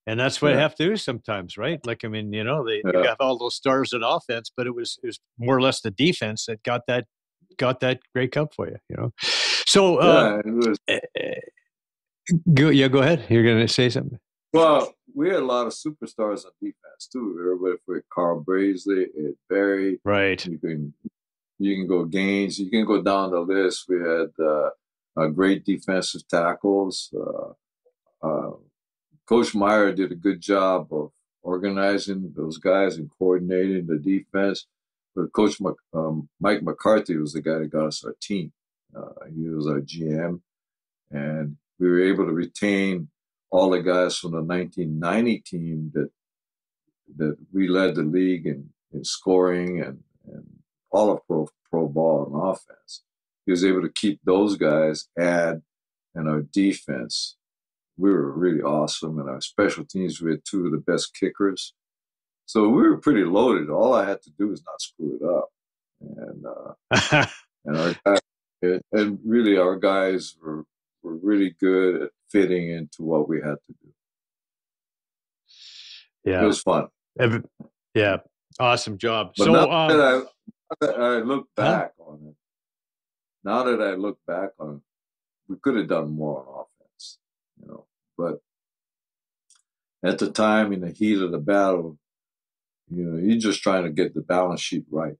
And that's what I have to do sometimes, right? Like, I mean, you have all those stars in offense, but it was more or less the defense that got that Grey Cup for you, So, go ahead. You're going to say something. Well, we had a lot of superstars on defense too. Everybody with Carl Brazeley, Ed Barry. Right. You can go Gaines. You can go down the list. We had great defensive tackles. Coach Meyer did a good job of organizing those guys and coordinating the defense. But Coach Mike McCarthy was the guy that got us our team. He was our GM. And we were able to retain all the guys from the 1990 team that we led the league in scoring and all of pro ball and offense. He was able to keep those guys, and our defense. We were really awesome. And our special teams, we had 2 of the best kickers. So we were pretty loaded. All I had to do was not screw it up. And our guys, and really our guys were really good at fitting into what we had to do. Yeah. It was fun. Yeah. Awesome job. But so now that I look back on it, we could have done more on offense. But at the time, in the heat of the battle, you're just trying to get the balance sheet right.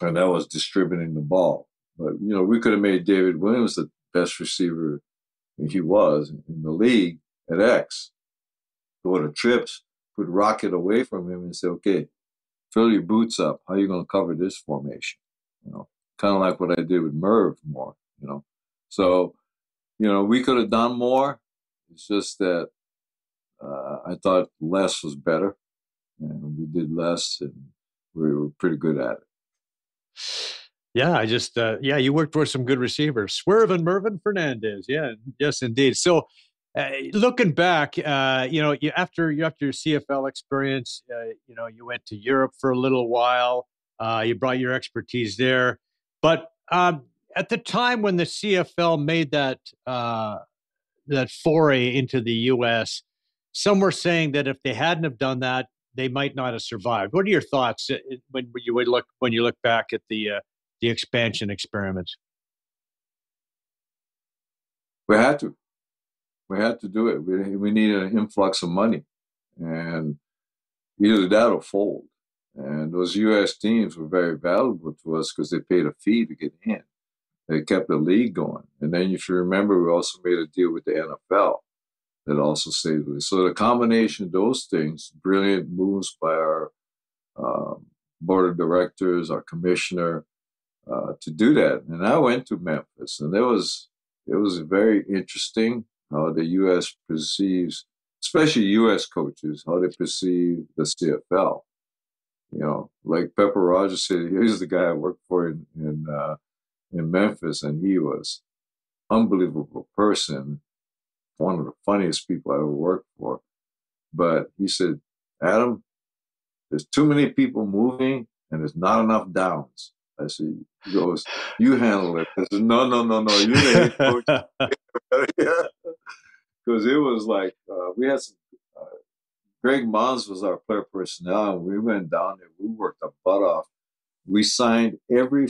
And that was distributing the ball. But, we could have made David Williams the best receiver he was in the league at X. Go to trips, put rocket away from him and say, okay, fill your boots up. How are you going to cover this formation? Kind of like what I did with Merv more, So, we could have done more. It's just that I thought less was better, and we did less, and we were pretty good at it. Yeah, you worked with some good receivers. Swerve and Mervyn Fernandez. Yeah, yes, indeed. So, looking back, after your CFL experience, you went to Europe for a little while. You brought your expertise there. But at the time when the CFL made that foray into the U.S., some were saying that if they hadn't have done that, they might not have survived. What are your thoughts when you look back at the expansion experiments? We had to do it. We needed an influx of money, and either that or fold. And those U.S. teams were very valuable to us because they paid a fee to get in. They kept the league going. And then if you remember, we also made a deal with the NFL that also saved it. So the combination of those things, brilliant moves by our board of directors, our commissioner, to do that. And I went to Memphis, and it was very interesting how the U.S. perceives, especially U.S. coaches, how they perceive the CFL. Like Pepper Rogers said, here's the guy I worked for in Memphis, and he was an unbelievable person, one of the funniest people I ever worked for. But he said, Adam, there's too many people moving, and there's not enough downs. I said, he goes, you handle it. I said, no, you're the head coach. Yeah. Because it was like, we had some, Greg Mons was our player personnel, and we went down there. We worked our butt off. We signed every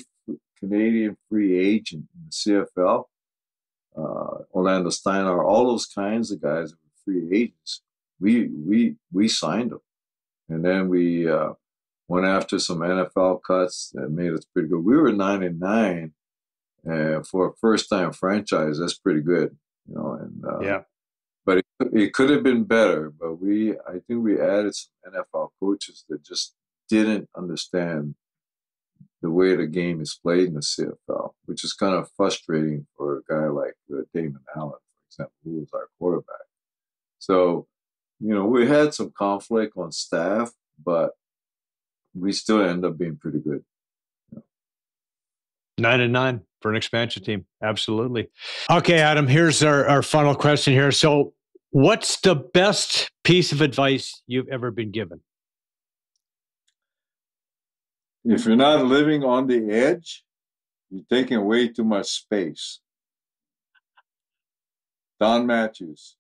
Canadian free agent in the CFL, Orlando Steinauer, all those kinds of guys that were free agents. We signed them. And then we went after some NFL cuts that made us pretty good. We were 9-9 for a first-time franchise. That's pretty good, And yeah. But it could have been better. But I think we added some NFL coaches that just didn't understand the way the game is played in the CFL, which is kind of frustrating for a guy like Damon Allen, for example, who was our quarterback. So, we had some conflict on staff, but we still end up being pretty good. 9-9 for an expansion team. Absolutely. Okay, Adam, here's our final question here. So what's the best piece of advice you've ever been given? If you're not living on the edge, you're taking way too much space. Don Matthews.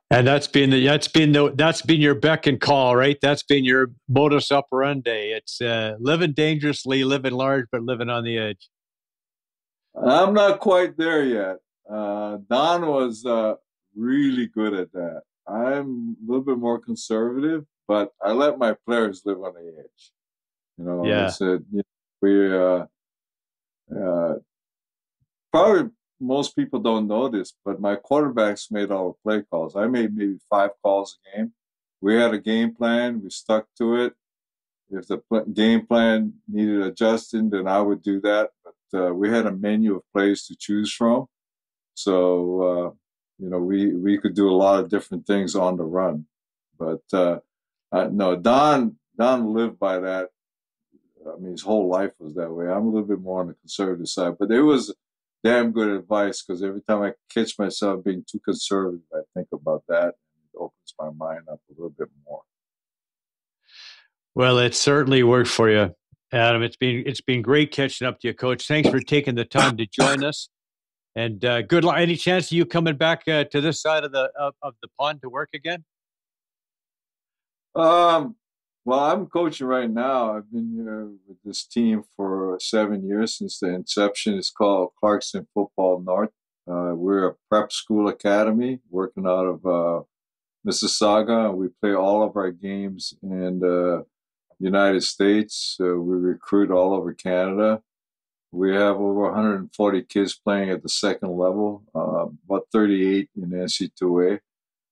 And that's been your beck and call, right? That's been your modus operandi. It's living dangerously, living large, but living on the edge. I'm not quite there yet. Don was really good at that. I'm a little bit more conservative, but I let my players live on the edge. Yeah. I said, we probably most people don't know this, but my quarterbacks made all the play calls. I made maybe 5 calls a game. We had a game plan. We stuck to it. If the game plan needed adjusting, then I would do that. But we had a menu of plays to choose from. So, we could do a lot of different things on the run. But no, Don lived by that. I mean, his whole life was that way. I'm a little bit more on the conservative side. But it was damn good advice, because every time I catch myself being too conservative, I think about that, and it opens my mind up a little bit more. Well, it certainly worked for you, Adam. It's been great catching up to you, Coach. Thanks for taking the time to join us, and good luck. Any chance of you coming back to this side of the pond to work again? Well, I'm coaching right now. I've been here with this team for 7 years since the inception. It's called Clarkson Football North. We're a prep school academy working out of Mississauga. We play all of our games in the United States. We recruit all over Canada. We have over 140 kids playing at the second level, about 38 in NC2A.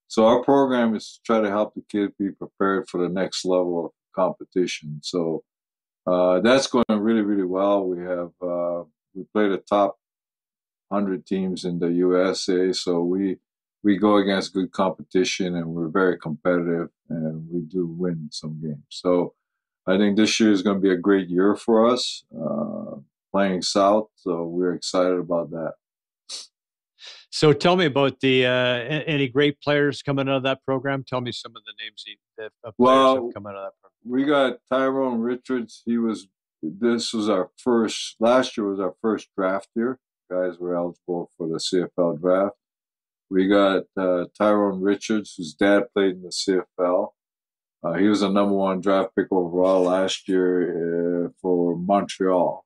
So our program is to try to help the kids be prepared for the next level of competition. So that's going really, really well. We play the top 100 teams in the USA, so we go against good competition, and we're very competitive, and we do win some games. So I think this year is going to be a great year for us, playing South. So we're excited about that. So tell me about the any great players coming out of that program. Tell me some of the names of players have come out of that program. We got Tyrone Richards. Last year was our first draft year. Guys were eligible for the CFL draft. We got Tyrone Richards, whose dad played in the CFL. He was a #1 draft pick overall last year for Montreal.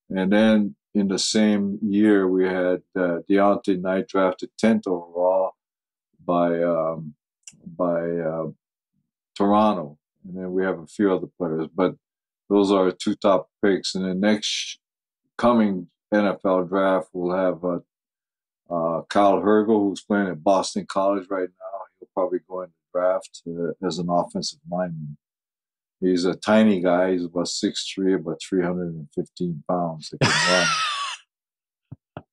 And then in the same year, we had Deontay Knight drafted 10th overall by Toronto. And then we have a few other players, but those are our 2 top picks. And the next coming NFL draft, we'll have Kyle Hergel, who's playing at Boston College right now. He'll probably go in the draft as an offensive lineman. He's a tiny guy. He's about 6'3", about 315 pounds. He can run.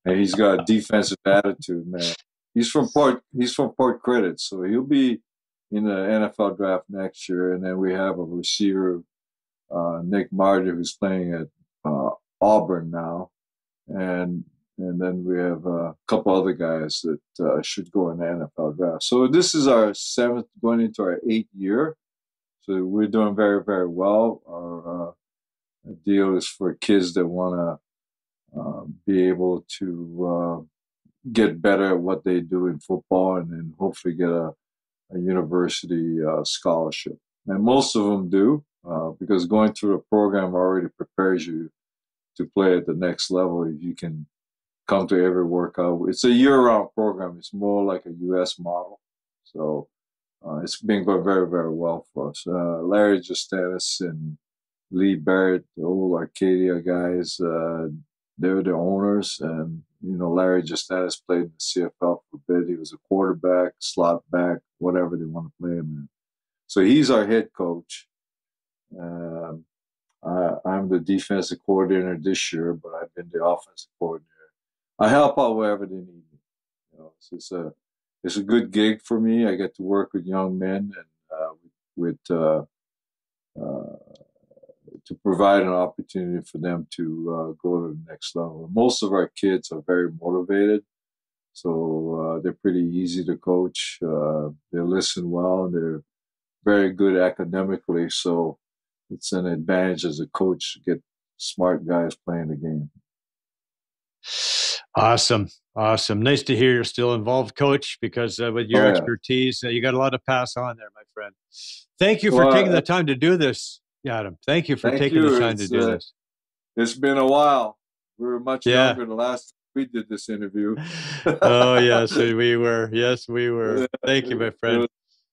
And he's got a defensive attitude, man. He's from Port Credit, so he'll be in the NFL draft next year. And then we have a receiver, Nick Marder, who's playing at Auburn now. And then we have a couple other guys that should go in the NFL draft. So this is our 7th, going into our 8th year. So we're doing very, very well. Our deal is for kids that want to be able to get better at what they do in football, and then hopefully get a university scholarship. And most of them do, because going through the program already prepares you to play at the next level. If you can come to every workout. It's a year-round program. It's more like a U.S. model. So it's been going very, very well for us. Larry Justanis and Lee Barrett, the old Arcadia guys, they're the owners. And, Larry Justanis played in the CFL for a bit. He was a quarterback, slot back, whatever they want to play him in. So he's our head coach. I'm the defensive coordinator this year, but I've been the offensive coordinator. I help out wherever they need me. It's a good gig for me. I get to work with young men and to provide an opportunity for them to go to the next level. Most of our kids are very motivated, so they're pretty easy to coach. They listen well, and they're very good academically. So it's an advantage as a coach to get smart guys playing the game. Awesome. Nice to hear you're still involved, Coach, because with your expertise, you got a lot to pass on there, my friend. Thank you for taking the time to do this, Adam. Thank you for taking the time to do this. It's been a while. We were much younger the last time we did this interview. Oh, yes, we were. Yes, we were. Thank you, my friend.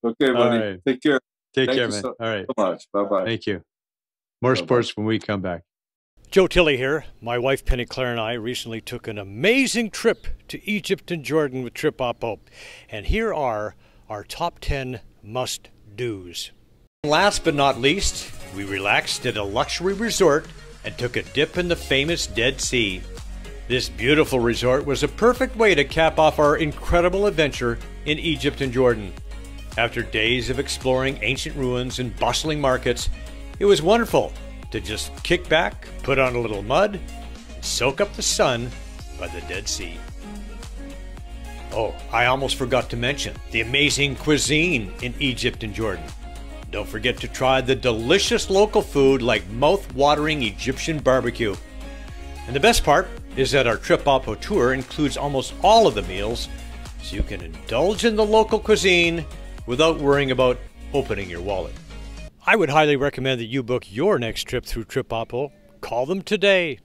Okay, buddy. Right. Take care. Take care, man. All right. So much. Bye-bye. Thank you. More sports when we come back. Joe Tilley here. My wife Penny Claire and I recently took an amazing trip to Egypt and Jordan with Trip Oppo. And here are our top 10 must-dos. Last but not least, we relaxed at a luxury resort and took a dip in the famous Dead Sea. This beautiful resort was a perfect way to cap off our incredible adventure in Egypt and Jordan. After days of exploring ancient ruins and bustling markets, it was wonderful to just kick back, put on a little mud, and soak up the sun by the Dead Sea. Oh, I almost forgot to mention the amazing cuisine in Egypt and Jordan. Don't forget to try the delicious local food like mouth-watering Egyptian barbecue. And the best part is that our Trip Oppo tour includes almost all of the meals, so you can indulge in the local cuisine without worrying about opening your wallet. I would highly recommend that you book your next trip through Trip Oppo. Call them today.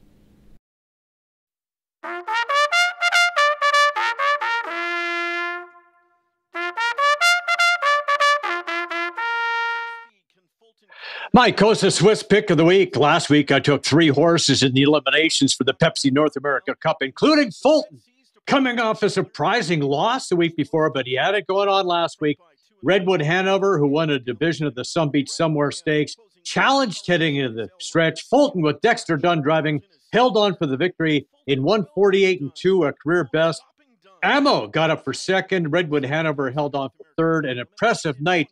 My Costa Swiss pick of the week. Last week, I took 3 horses in the eliminations for the Pepsi North America Cup, including Fulton, coming off a surprising loss the week before, but he had it going on last week. Redwood Hanover, who won a division of the Some Beach Somewhere Stakes, challenged heading into the stretch. Fulton, with Dexter Dunn driving, held on for the victory in 1:48.2, a career best. Ammo got up for second. Redwood Hanover held on for third. An impressive night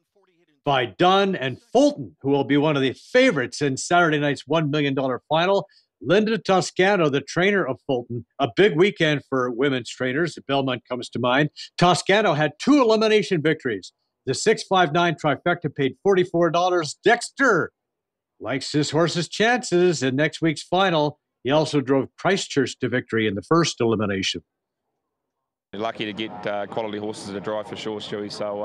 by Dunn and Fulton, who will be one of the favorites in Saturday night's $1 million final. Linda Toscano, the trainer of Fulton, a big weekend for women's trainers. Belmont comes to mind. Toscano had 2 elimination victories. The 659 trifecta paid $44. Dexter likes his horse's chances in next week's final. He also drove Christchurch to victory in the first elimination. Lucky to get quality horses to drive for sure, Stewie. So,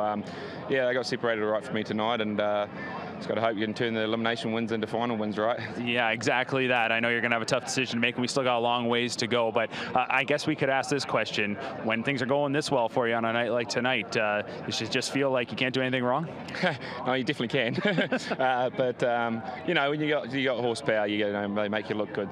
yeah, they got separated right for me tonight, and just got to hope you can turn the elimination wins into final wins, right? Yeah, exactly that. I know you're going to have a tough decision to make, and we still got a long ways to go, but I guess we could ask this question. When things are going this well for you on a night like tonight, you should just feel like you can't do anything wrong? No, you definitely can. But, you know, when you got horsepower, they make you look good.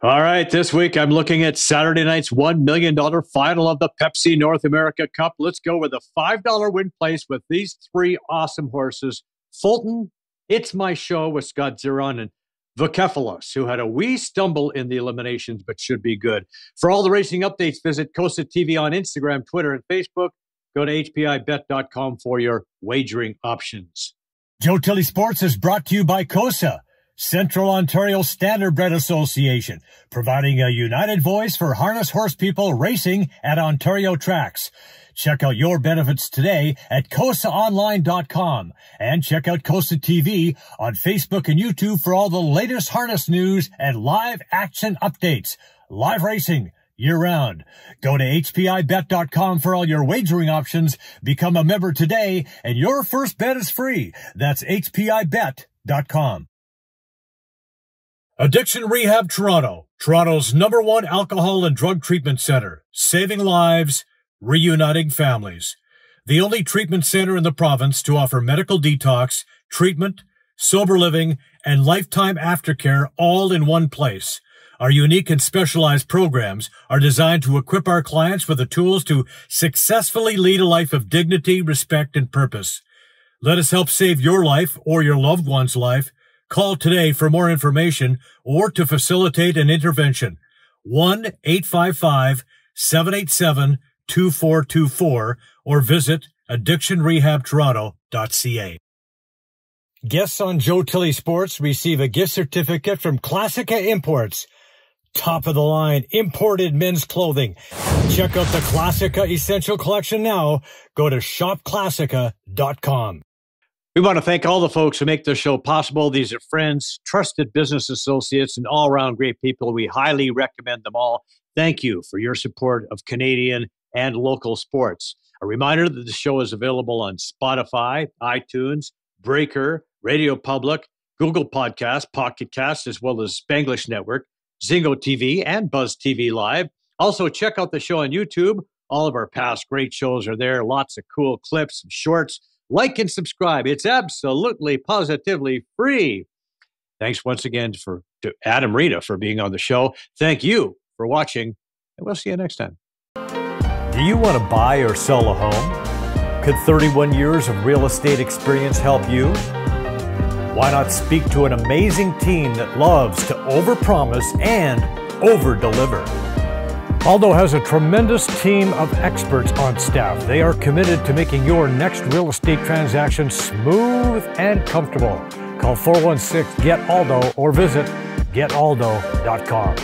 All right, this week I'm looking at Saturday night's $1 million final of the Pepsi North America Cup. Let's go with a $5 win place with these 3 awesome horses. Fulton, It's My Show with Scott Zeron, and Vocephalus, who had a wee stumble in the eliminations but should be good. For all the racing updates, visit Costa TV on Instagram, Twitter, and Facebook. Go to hpibet.com for your wagering options. Joe Tilley Sports is brought to you by COSA, Central Ontario Standardbred Association, providing a united voice for harness horse people racing at Ontario tracks. Check out your benefits today at COSAonline.com and check out COSA TV on Facebook and YouTube for all the latest harness news and live action updates. Live racing year-round. Go to hpibet.com for all your wagering options. Become a member today, and your first bet is free. That's hpibet.com. Addiction Rehab Toronto, Toronto's #1 alcohol and drug treatment center, saving lives, reuniting families. The only treatment center in the province to offer medical detox, treatment, sober living, and lifetime aftercare all in one place. Our unique and specialized programs are designed to equip our clients with the tools to successfully lead a life of dignity, respect, and purpose. Let us help save your life or your loved one's life. Call today for more information or to facilitate an intervention. 1-855-787-2424 or visit addictionrehabtoronto.ca. Guests on Joe Tilley Sports receive a gift certificate from Classica Imports. Top of the line imported men's clothing. Check out the Classica Essential Collection now. Go to shopclassica.com. We want to thank all the folks who make this show possible. These are friends, trusted business associates, and all-around great people. We highly recommend them all. Thank you for your support of Canadian and local sports. A reminder that the show is available on Spotify, iTunes, Breaker, Radio Public, Google Podcasts, Pocket Casts, as well as Spanglish Network, Zingo TV, and Buzz TV Live. Also, check out the show on YouTube. All of our past great shows are there. Lots of cool clips and shorts. Like and subscribe. It's absolutely, positively free. Thanks once again to Adam Rita for being on the show. Thank you for watching, and we'll see you next time. Do you want to buy or sell a home? Could 31 years of real estate experience help you? Why not speak to an amazing team that loves to overpromise and overdeliver? Aldo has a tremendous team of experts on staff. They are committed to making your next real estate transaction smooth and comfortable. Call 416-GET-ALDO or visit getaldo.com.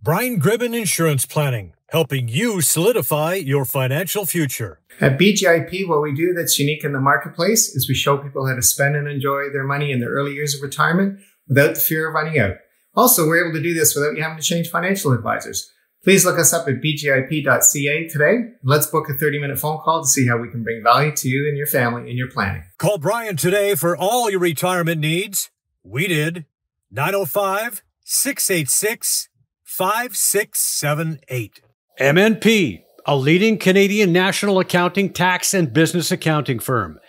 Brian Gribben Insurance Planning, helping you solidify your financial future. At BGIP, what we do that's unique in the marketplace is we show people how to spend and enjoy their money in their early years of retirement without the fear of running out. Also, we're able to do this without you having to change financial advisors. Please look us up at bgip.ca today. Let's book a 30-minute phone call to see how we can bring value to you and your family in your planning. Call Brian today for all your retirement needs. We did. 905-686-5678. MNP, a leading Canadian national accounting, tax, and business accounting firm.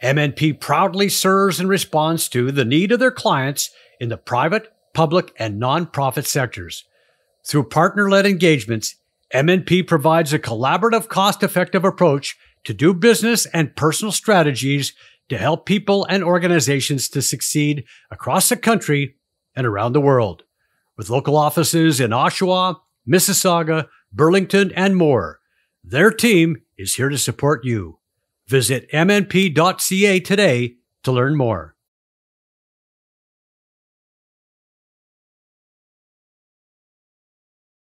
MNP proudly serves and responds to the need of their clients in the private, public, and nonprofit sectors. Through partner-led engagements, MNP provides a collaborative, cost-effective approach to do business and personal strategies to help people and organizations to succeed across the country and around the world. With local offices in Oshawa, Mississauga, Burlington, and more, their team is here to support you. Visit mnp.ca today to learn more.